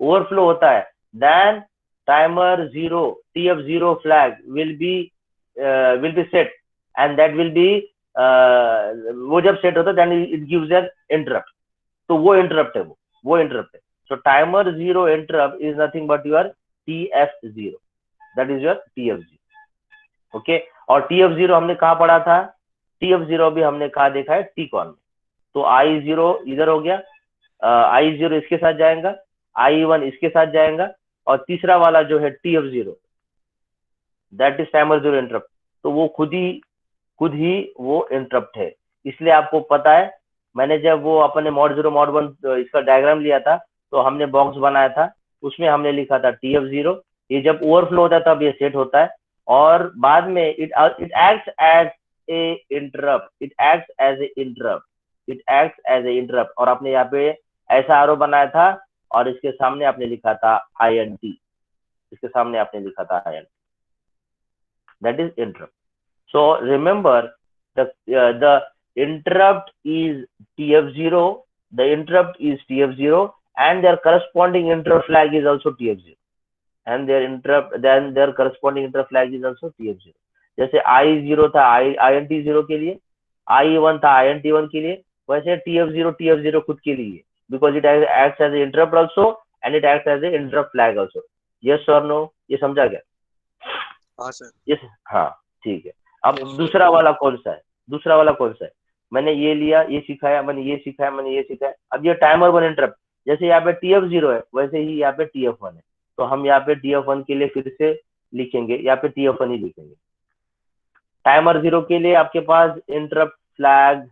ओवरफ्लो होता है, then timer zero TF0 flag will be set, and that will be वो जब सेट होता है then it gives an interrupt. तो वो इंटरप्ट है, वो इंटरप्ट है। So timer zero interrupt is nothing but your TF0, that is your TF0। Okay, और TF0 हमने कहा पढ़ा था? TF0 भी हमने कहा देखा है? TCON में। तो I0 इधर हो गया, I0 इसके साथ जाएगा, I1 इसके साथ जाएगा, और तीसरा वाला जो है TF0 that is timer zero interrupt. तो वो खुद ही वो इंटरप्ट है। इसलिए आपको पता है, मैंने जब वो अपने मॉड 0 मॉड 1 इसका डायग्राम लिया था, तो हमने बॉक्स बनाया था, उसमें हमने लिखा था TF0। ये जब ओवरफ्लो होता है तब ये सेट होता है, और बाद में it acts as a interrupt, it acts as a interrupt, it acts as a interrupt. और आपने यहाँ पे ऐसा आरो बनाया था, और इसके सामने आपने लिखा था INT, इसके सामने आपने लिखा था INT, that is interrupt. So remember, the interrupt is TF0, the interrupt is TF0, and their corresponding interrupt flag is also TF0, and their corresponding interrupt flag is also TF0। जैसे I0 था INT0 के लिए, I1 था INT1 के लिए, वैसे TF0 खुद के लिए, because it acts as an interrupt also and it acts as an interrupt flag also। Yes or no? ये समझा क्या? हाँ सर। Yes, हाँ ठीक है। अब Yes, sir. दूसरा वाला कौन सा है? दूसरा वाला कौन सा है? मैंने ये लिया, ये सिखाया, मैंने ये सिखाया, मैंने ये सिखाया। अब ये टाइमर 1 इंटरप्ट, जैसे यहाँ पे TF0 है वैसे ही यहाँ पे TF1 है। तो हम यहाँ पे TF1 के लिए फिर से लिखेंगे, यहाँ पे TF1 ही लिखेंगे। टाइमर 0 के लिए आपके पास इंटरप्ट फ्लैग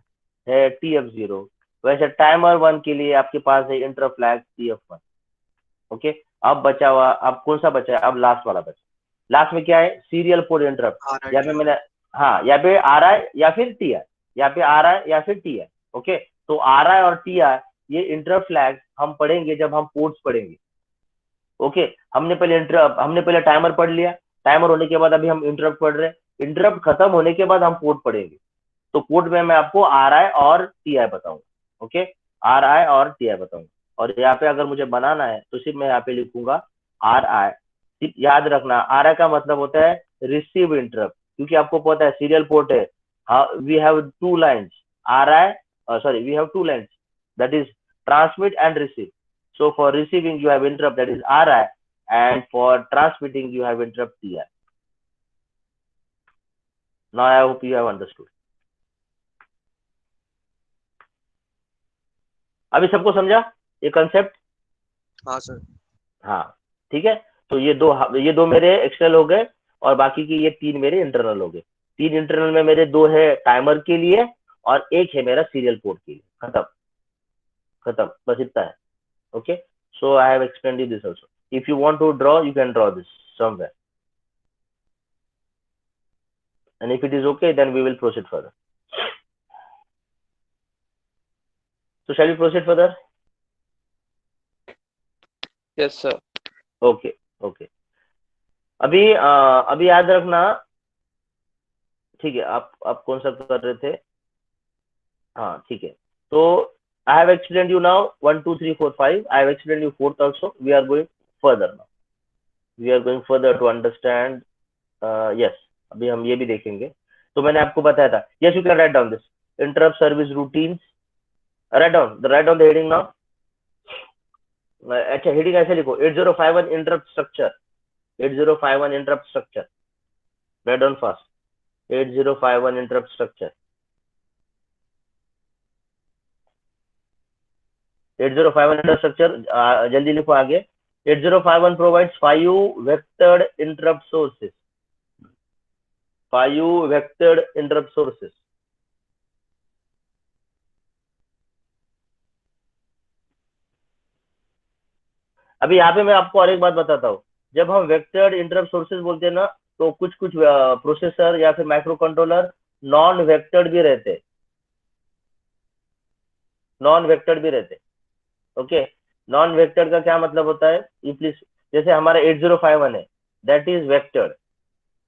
है TF0, वैसे टाइमर 1 के लिए आपके पास है इंटरप्ट फ्लैग TF1। ओके, अब बचा हुआ, अब कौन सा बचा है? अब लास्ट वाला बचा। लास्ट में क्या है? Serial port interrupt. यहाँ पे मैंने, हाँ यहाँ पे RI या फिर TI, यहाँ पे RI या फिर TI। ओके, तो RI और TI ये इंटरप्ट फ्लैग हम पढ़ेंगे जब हम पोर्ट्स पढ़ेंगे। ओके, हमने पहले टाइमर पढ़ लिया, टाइमर होने के बाद अभी हम इंटरप्ट पढ़ रहे हैं, इंटरप्ट खत्म होने के बाद हम पोर्ट पढ़ेंगे। तो पोर्ट में मैं आपको RI और TI बताऊंगा। ओके, RI और TI बताऊंगा। और यहाँ पे अगर मुझे बनाना है तो सिर्फ मैं यहाँ पे लिखूंगा RI। याद रखना, RI का मतलब होता है रिसीव इंटरप्ट, क्योंकि आपको पता है सीरियल पोर्ट है। We have two lines, we have two lines, that is transmit and receive. So for receiving you have interrupt, that is RI, and for transmitting you have interrupt TI. Now I hope you have understood. अभी सबको समझा ये concept? हाँ sir. हाँ ठीक है। तो ये दो मेरे एक्सटर्नल हो गए, और बाकी की ये 3 मेरे इंटरनल हो गए। 3 इंटरनल में मेरे 2 है टाइमर के लिए, और 1 है मेरा सीरियल पोर्ट के लिए। खत्म, बस इतना है। Okay, so I have explained you this also. If you want to draw, you can draw this somewhere, and if it is okay, then we will proceed further. So shall we proceed further? Yes, sir. Okay, okay. अभी याद रखना, ठीक है। आप कौन सा कर रहे थे? हाँ ठीक है। तो I have explained you now 1 2 3 4 5. I have explained you 4th also. We are going further now. We are going further to understand. Yes, अभी हम ये भी देखेंगे। तो मैंने आपको बताया था, yes you can write down this interrupt service routines. write down the heading now. अच्छा, हेडिंग ऐसे लिखो, 8051 interrupt structure, 8051 interrupt structure, write down fast, 8051 interrupt structure. 8051 data structure जल्दी लिखो आगे. 8051 provides 5 vectored interrupt sources. 5 vectored interrupt sources. अभी यहाँ पे मैं आपको और एक बात बताता हूँ. जब हम वेक्टर्ड इंटरप्ट सोर्सेज बोलते हैं ना, तो कुछ कुछ प्रोसेसर या फिर माइक्रो कंट्रोलर नॉन वेक्टर्ड भी रहते. नॉन वेक्टर्ड भी रहते. ओके. नॉन वेक्टर्ड का क्या मतलब होता है, ये प्लीज. जैसे हमारा 8051 है, दैट इज वेक्टर्ड.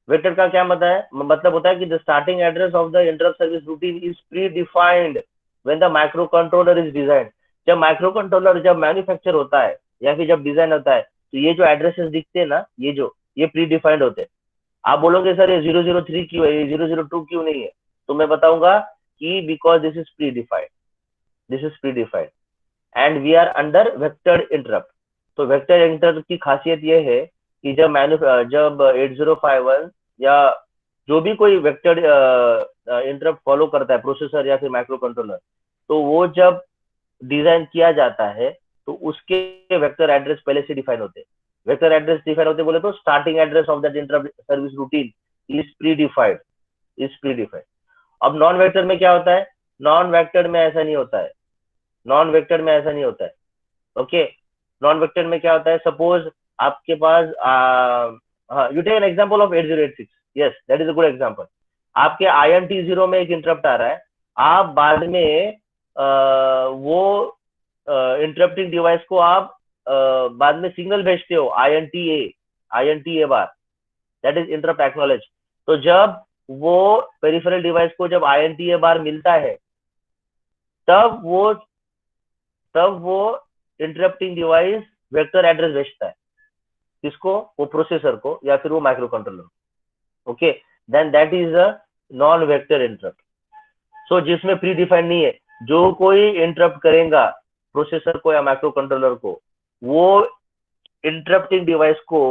वेक्टर का क्या मतलब होता है कि the starting address of the interrupt service routine is pre defined when the micro controller is design. जब माइक्रो कंट्रोलर जब मैन्युफैक्चर होता है या फिर जब डिजाइन होता है, तो ये जो एड्रेसेस दिखते हैं ना, ये प्री डिफाइंड होते हैं. आप बोलोगे सर ये 003 क्यों है, ये 002 क्यों नहीं है, तो मैं बताऊंगा कि because this is predefined. This is predefined and we are under vectored interrupt. तो वेक्टर इंटरप्ट की खासियत ये है कि जब 8051 या जो भी कोई वेक्टर इंटरप्ट फॉलो करता है, प्रोसेसर या फिर माइक्रो कंट्रोलर, तो वो जब डिजाइन किया जाता है तो उसके वेक्टर एड्रेस पहले से डिफाइन होते हैं. वेक्टर एड्रेस डिफाइन होते बोले तो starting address of that interrupt service routine is pre defined. अब नॉन वेक्टर में क्या होता है, नॉन वेक्टर में ऐसा नहीं होता है. नॉन वेक्टर में ऐसा नहीं होता है. ओके. नॉन वेक्टर में क्या होता है, सपोज आपके पास you take an example of 8086. Yes, that is a good example. आपके INT0 में एक इंटरप्ट आ रहा है, आप बाद में वो इंटरप्टिंग डिवाइस को आप बाद में सिग्नल भेजते हो INTA bar, that is interrupt acknowledge. तो जब वो पेरिफेरल डिवाइस को जब INTA बार मिलता है, तब वो इंटरप्टिंग डिवाइस वेक्टर एड्रेस भेजता है. किसको, वो प्रोसेसर को या फिर वो micro controller. Okay. Then that is a non vector interrupt. So जिसमें प्री डिफाइंड नहीं है, जो कोई इंटरप्ट करेगा प्रोसेसर को या माइक्रो कंट्रोलर को, वो इंटरप्टिंग डिवाइस को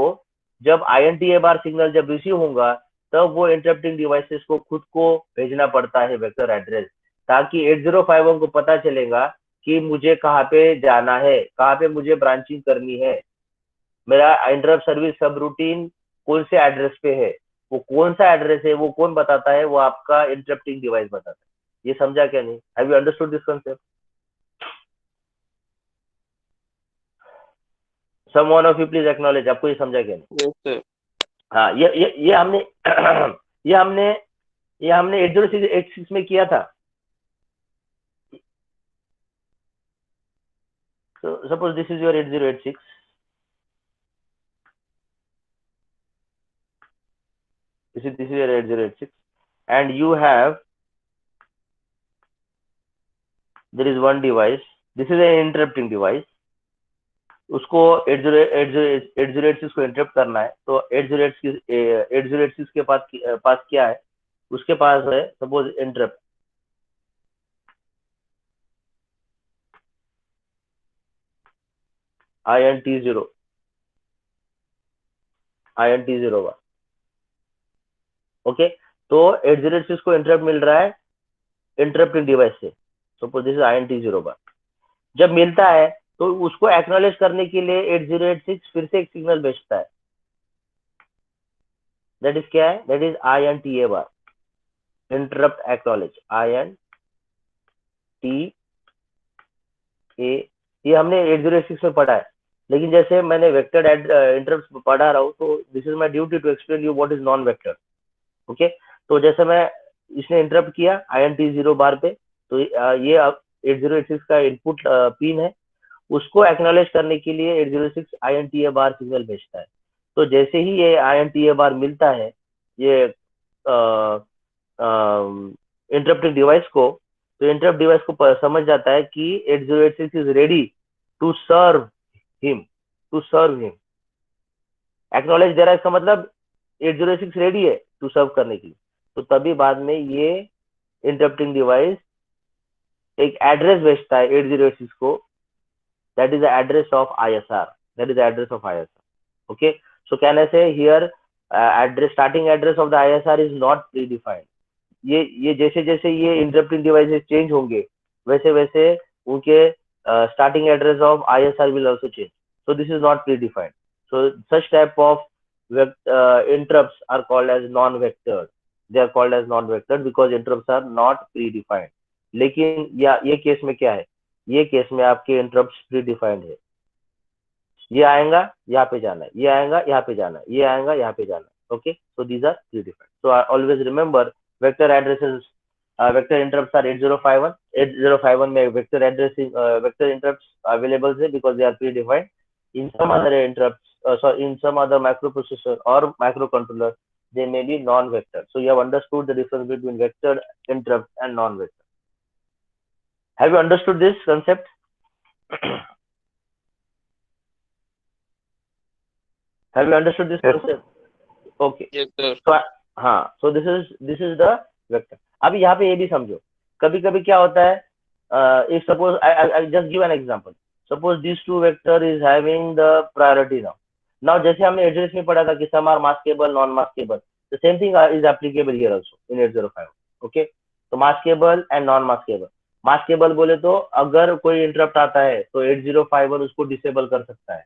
जब INTA बार सिग्नल जब रिसीव होगा, तब वो इंटरप्टिंग डिवाइसेस को खुद को भेजना पड़ता है वेक्टर एड्रेस, ताकि 8051 को पता चलेगा कि मुझे कहाँ पे जाना है, कहाँ पे मुझे ब्रांचिंग करनी है, मेरा इंटरप्ट सर्विस सब रूटीन कौन से एड्रेस पे है. वो कौन सा एड्रेस है वो कौन बताता है, वो आपका इंटरप्टिंग डिवाइस बताता है. ये समझा क्या नहीं? Have you understood this concept? Some one of you please acknowledge, आपको ये समझा क्या नहीं? Yes, sir. हाँ, ये हमने ये हमने 8086 में किया था. So suppose this is your 8086. This is your 8086, and you have, there is one device. This is an interrupting device. उसको 8086 को इंटरप्ट करना है. तो 8086 के पास क्या है, उसके पास है सपोज इंटरप्ट INT0 1. ओके. तो 8086 को इंटरप्ट मिल रहा है इंटरप्टिंग डिवाइस से. Suppose this is INT0 1. जब मिलता है तो उसको एक्नॉलेज करने के लिए 8086 फिर से एक सिग्नल भेजता है. दैट इज क्या है, that is INTA bar, interrupt acknowledge, INTA. ये हमने 8086 में पढ़ा है, लेकिन जैसे मैंने वेक्टर इंटरप्ट पढ़ा रहा हूँ, तो this is my duty to explain you what is non vector. Okay. तो जैसे इसने इंटरप्ट किया INT0 बार पे, तो ये 8086 का इनपुट पिन है, उसको एक्नॉलेज करने के लिए 8086 INTA बार सिग्नल भेजता है. तो जैसे ही ये INTA बार मिलता है ये इंटरप्टिंग डिवाइस को, तो इंटरप्ट डिवाइस को समझ जाता है कि 8086 is ready to serve him. Acknowledge दे रहा है, इसका मतलब 8086 रेडी है टू सर्व करने के लिए. तो तभी बाद में ये इंटरप्टिंग डिवाइस एक एड्रेस भेजता है 8086 को. That is the address of ISR. Okay. So can I say here starting address of the ISR is not predefined. ये जैसे जैसे ये इंटरप्टिंग डिवाइसेस चेंज होंगे, वैसे वैसे उनके starting address of ISR will also change. So this is not predefined. So such type of interrupts are called as non-vectored. They are called as non-vectored because interrupts are not predefined. लेकिन ये case में क्या है, ये case में आपके interrupts predefined है. ये आएगा यहाँ पे जाना है, ये आएगा यहाँ पे जाना है, ये आएगा यहाँ पे जाना है. Okay, so these are predefined. So I always remember vector addresses, vector interrupts are 8051. 8051 में vector addressing, vector interrupts available है because they are predefined. In some other interrupts, in some other microprocessor or microcontroller, they may be non-vector. So you have understood the difference between vector interrupt and non-vector. Have you understood this concept? Have you understood this concept? Okay. Yes, sir. So हाँ, so this is the vector. अभी यहाँ पे ये भी समझो, कभी कभी क्या होता है, if suppose I just give an example. Suppose these two vector is having the priority now. Now जैसे हमने एड्रेस में पढ़ा था कि some are maskable, non maskable. The same thing is applicable here also in 805. Okay, तो maskable and non maskable. Maskable बोले तो अगर कोई इंटरप्ट आता है तो 8051 उसको डिसेबल कर सकता है.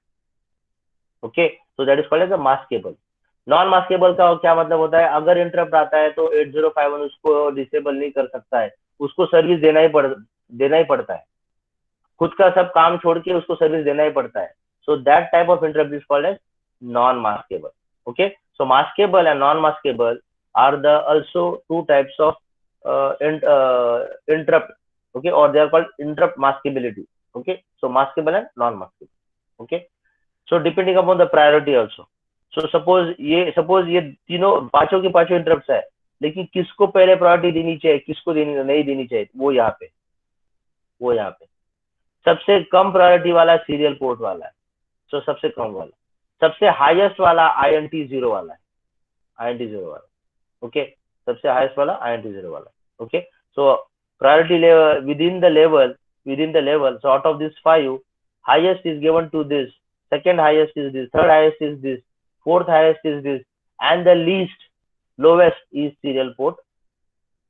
Okay, so that is called as a maskable. Non maskable का क्या मतलब होता है, अगर इंटरप्ट आता है तो 8051 उसको डिसेबल नहीं कर सकता है, उसको सर्विस देना ही पड़ता है, खुद का सब काम छोड़ के उसको सर्विस देना ही पड़ता है. So that type of interrupt is called as non maskable. Okay, so maskable and non maskable are the also two types of interrupt. Okay, or they are called interrupt maskability. Okay, so maskable and non maskable. Okay, so depending upon the priority also. So suppose ये तीनों पांचों के पांचों interrupts है, लेकिन किसको पहले priority देनी चाहिए, किसको नहीं देनी चाहिए, वो यहाँ पे सबसे कम प्रायोरिटी वाला सीरियल पोर्ट वाला है. so सबसे कम वाला, सबसे हाईएस्ट वाला INT0 वाला है, INT0 वाला. ओके, सबसे हाईएस्ट वाला INT0 वाला. Okay, so priority level within the level, so out of this 5, highest is given to this, second highest is this, third highest is this, fourth highest is this, and the least lowest is serial port.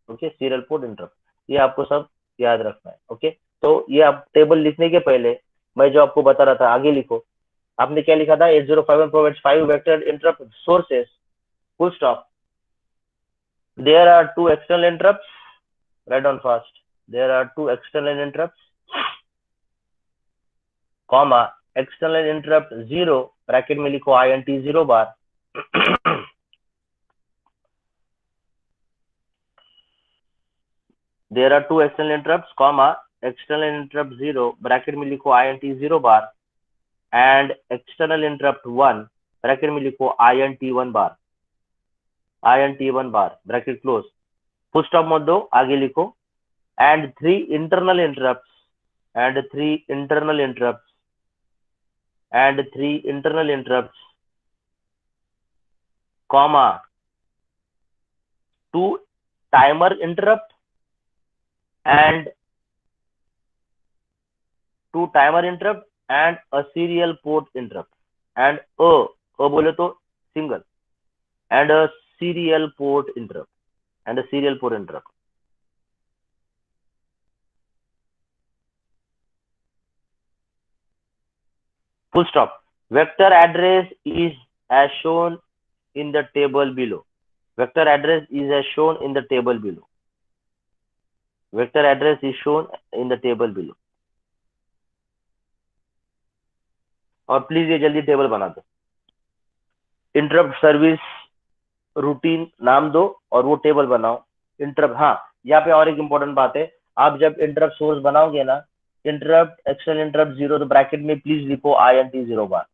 Okay, serial port interrupt. ये आपको सब याद रखना है. Okay, तो ये आप table लिखने के पहले मैं जो आपको बता रहा था आगे लिखो. आपने क्या लिखा था, 8051 provides 5 vector interrupt sources, full stop. There are 2 external interrupts. Write down fast. There are 2 external interrupts, comma, external interrupt 0, bracket में लिखो INT0 bar. There are 2 external interrupts, comma, external interrupt 0, bracket में लिखो INT0 bar, and external interrupt 1, bracket में लिखो INT1 bar. INT1 bar, bracket close. Full stop मत दो, आगे लिखो. And 3 internal interrupts, and 3 internal interrupts, and 3 internal interrupts, comma, 2 timer interrupt, and 2 timer interrupt, and a serial port interrupt, and बोले तो single, and a serial port interrupt, and a serial port interrupt. Full stop. Vector address is as shown in the table below. Vector address is as shown in the table below. Vector address is shown in the table below. और please ये जल्दी table बना दो. Interrupt service routine नाम दो और वो table बनाओ. इंटरप्ट, हाँ, यहाँ पे और एक इंपॉर्टेंट बात है, आप जब इंटरप्ट सोर्स बनाओगे ना, इंटरप्ट एक्सटर्नल इंटरप्ट 0, तो ब्रैकेट में प्लीज लिखो INT0 बार.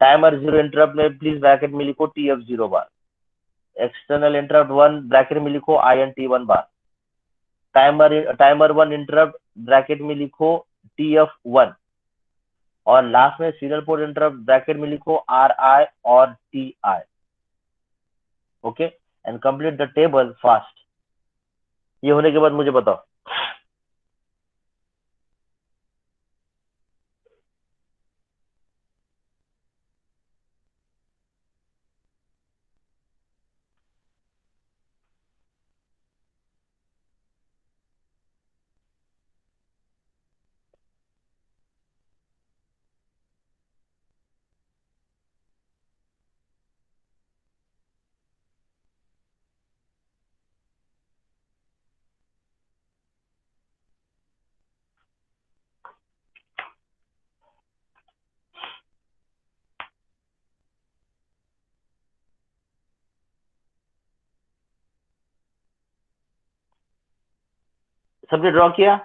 टाइमर 0 इंटरप्ट में प्लीज ब्रैकेट में लिखो TF0 बार. एक्सटर्नल इंटरप्ट 1 ब्रैकेट में लिखो INT1 बार. टाइमर 1 इंटरप्ट ब्रैकेट में लिखो TF1, और लास्ट में सीरियल पोर्ट इंटरप्ट ब्रैकेट में लिखो RI और TI. Okay, and complete the table fast. ये होने के बाद मुझे बताओ. सबने ड्रॉ किया?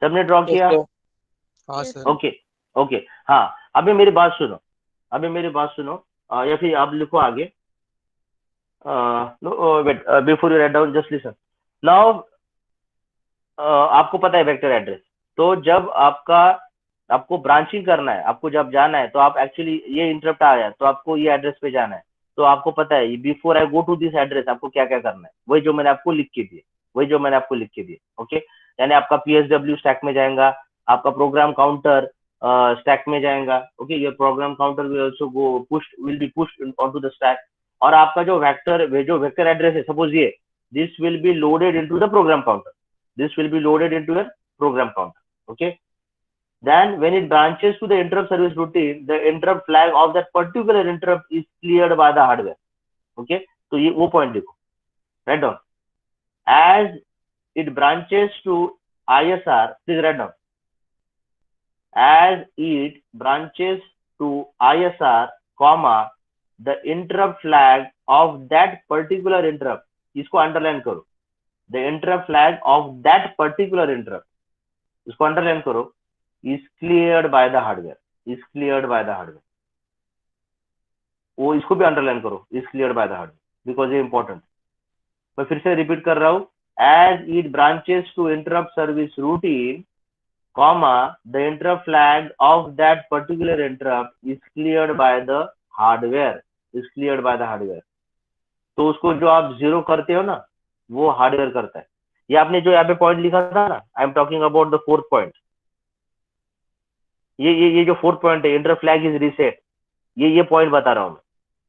सबने ड्रॉ किया? हाँ सर। ओके ओके, हाँ अभी मेरी बात सुनो, या फिर आप लिखो आगे। Wait, before you write down just listen now. आपको पता है वेक्टर एड्रेस, तो जब आपको ब्रांचिंग करना है, आपको जब जाना है, तो आप एक्चुअली ये इंटरप्ट आ गया तो आपको ये एड्रेस पे जाना है, तो आपको पता है before I go to this address आपको क्या क्या करना है, वही जो मैंने आपको लिख के दिए, ओके। यानी आपका पीएसडब्ल्यू स्टैक में जाएगा, आपका प्रोग्राम काउंटर स्टैक में जाएगा, okay. Your program counter will also go will be pushed onto the stack, और आपका जो वेक्टर एड्रेस है, सपोज ये this will be loaded into the program counter, this will be loaded into your program counter, okay. Then when it branches to the interrupt service routine, the interrupt flag of that particular interrupt is cleared by the hardware, okay. तो ये वो point देखो, write down as it branches to ISR, please write down as it branches to ISR, comma the interrupt flag of that particular interrupt, इसको underline करो, the interrupt flag of that particular interrupt, इसको underline करो, is cleared by the hardware, वो इसको भी underline करो, is cleared by the hardware, because ये important. मैं फिर से रिपीट कर रहा हूं, as it branches to interrupt service routine, comma the interrupt flag of that particular interrupt is cleared by the hardware, तो उसको जो आप जीरो करते हो ना, वो हार्डवेयर करता है। ये आपने जो यहाँ पे पॉइंट लिखा था ना, I am talking about the fourth point, ये जो फोर्थ पॉइंट है, इंटरप्ट फ्लैग इज रीसेट, ये पॉइंट बता रहा हूँ मैं।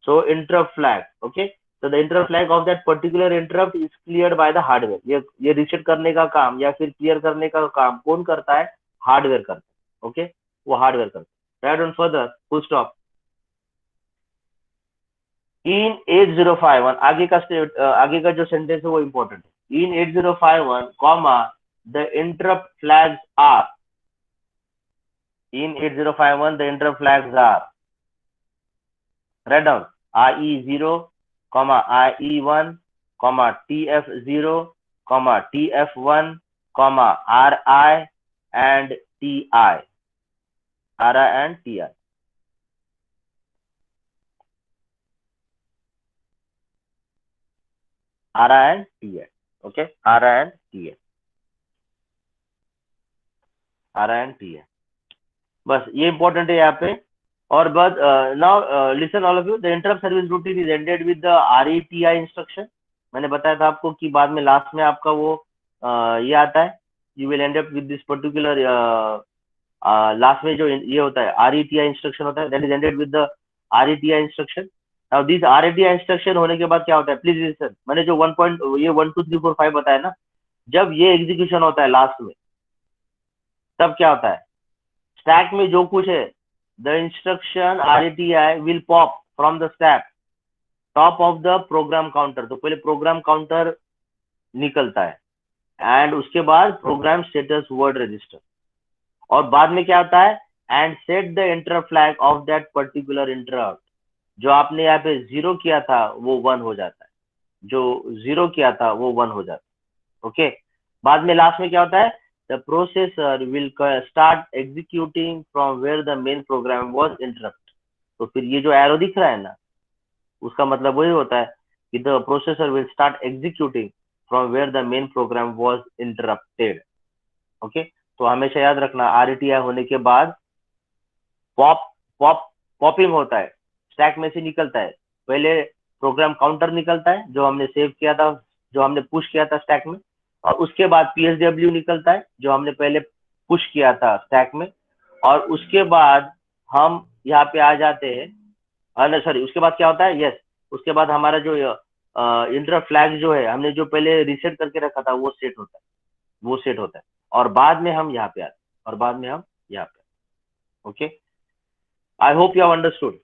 So interrupt flag, okay, so the interrupt flag of that particular interrupt is cleared by the hardware, ये reset करने का काम या फिर क्लियर करने का काम कौन करता है? हार्डवेयर करता है, ओके, वो हार्डवेयर करता है। Right on further, full stop. In 8051 आगे का जो सेंटेंस है वो इंपॉर्टेंट है। In 8051 comma the interrupt flags are, in 8051 the interrupt flags are, write down IE0, IE1, TF0, TF1, RI and TI, okay, RI and TI, बस ये important है यहाँ पे। और बस now listen all of you, the interrupt service routine is ended with the RETI instruction. मैंने बताया था आपको कि बाद में लास्ट में आपका वो ये आता है, you will and up with this particular, last में जो ये होता है RETI इंस्ट्रक्शन होता है, that is ended with the RETI instruction. Now this RETI instruction होने के बाद क्या होता है, प्लीज लिसन, मैंने जो 1 2 3 4 5 बताया ना, जब ये एग्जीक्यूशन होता है लास्ट में, तब क्या होता है, स्टैक में जो कुछ है, the instruction RETI will pop from the stack top of the program counter. तो पहले प्रोग्राम काउंटर निकलता है एंड उसके बाद प्रोग्राम स्टेटस वर्ड रजिस्टर, और बाद में क्या होता है, and set the interrupt flag of that particular interrupt. जो आपने यहाँ पे 0 किया था वो 1 हो जाता है, ओके। बाद में लास्ट में क्या होता है, the processor will start executing from where the main program was interrupted। तो फिर ये जो एरो दिख रहा है ना, उसका मतलब वही होता है कि the processor will start executing from where the main program was interrupted, okay. तो हमेशा याद रखना, RETI होने के बाद पॉपिंग होता है, स्टैक में से निकलता है, पहले प्रोग्राम काउंटर निकलता है जो हमने सेव किया था, जो हमने पुश किया था स्टैक में, और उसके बाद PSW निकलता है जो हमने पहले पुश किया था स्टैक में, और उसके बाद हम यहाँ पे आ जाते हैं, सॉरी, उसके बाद क्या होता है, यस, उसके बाद हमारा जो इंटरप्ट फ्लैग जो है हमने जो पहले रीसेट करके रखा था वो सेट होता है, और बाद में हम यहाँ पे आते हैं, okay. I hope you have understood.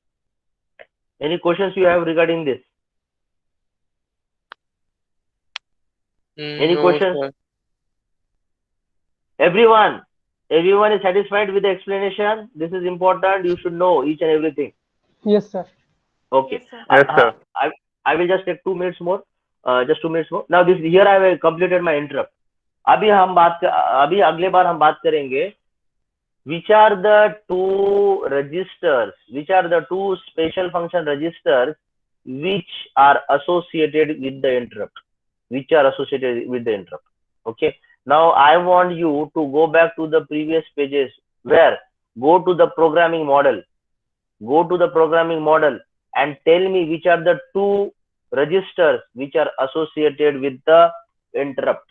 Any questions you have regarding this? Any questions? sir. Everyone is satisfied with the explanation? This is important. You should know each and everything. Yes, sir. Okay. Yes, sir. I will just take 2 minutes more. Just 2 minutes more. Now here I have completed my interrupt. अभी अगले बार हम बात करेंगे which are the two registers, which are the two special function registers which are associated with the interrupt, okay. Now I want you to go back to the previous pages, where go to the programming model and tell me which are the two registers which are associated with the interrupt.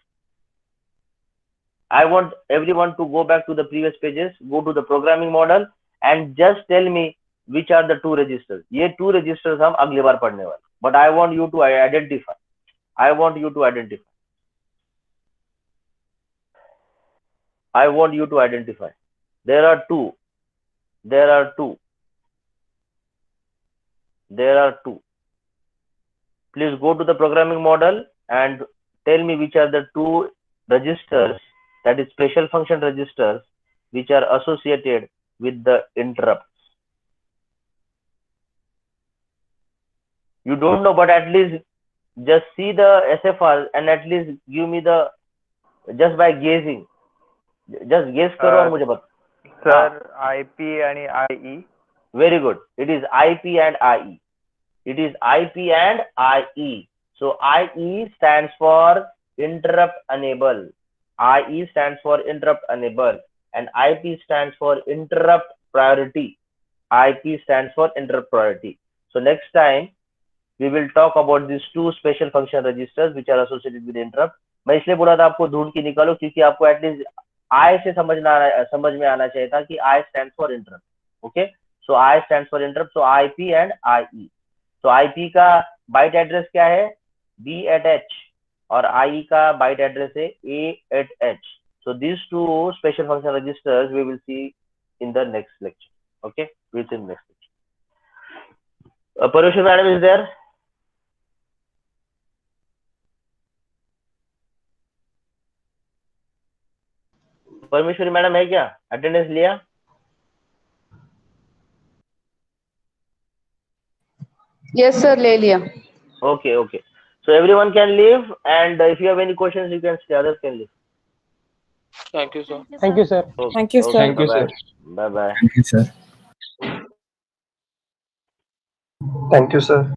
I want everyone to go back to the previous pages, go to the programming model and just tell me which are the two registers. ये two registers हम अगली बार पढ़ने वाले, but I want you to identify. I want you to identify. There are two. Please go to the programming model and tell me which are the two registers, that is special function registers, which are associated with the interrupts. You don't know, but at least just see the SFR and at least give me the, just by gazing, just guess करो और मुझे बता. Sir, IP and IE. Very good. It is IP and IE. So IE stands for interrupt enable. IE stands for interrupt enable and IP stands for interrupt priority. So next time we will talk about these two special function registers which are associated with interrupt. मैं इसलिए बोला था आपको ढूंढ के निकालो क्योंकि आपको एटलीस्ट I से समझ में आना चाहिए था कि I stands for interrupt. Okay, so I stands for interrupt. So IP and IE. So IP का बाइट एड्रेस क्या है? B@H और IE का बाइट एड्रेस है A@H. So these two special function registers we will see in the next lecture. Okay, we'll see in the next lecture. Parashar madam is there? Parameshwari madam है क्या? Attendance लिया? Yes sir, ले लिया. Okay. So everyone can leave, and if you have any questions, you can stay. Others can leave. Thank you, sir. Thank you, sir. Okay. Thank you, sir. Okay, Thank you, sir. Bye bye. Thank you, sir. Thank you, sir.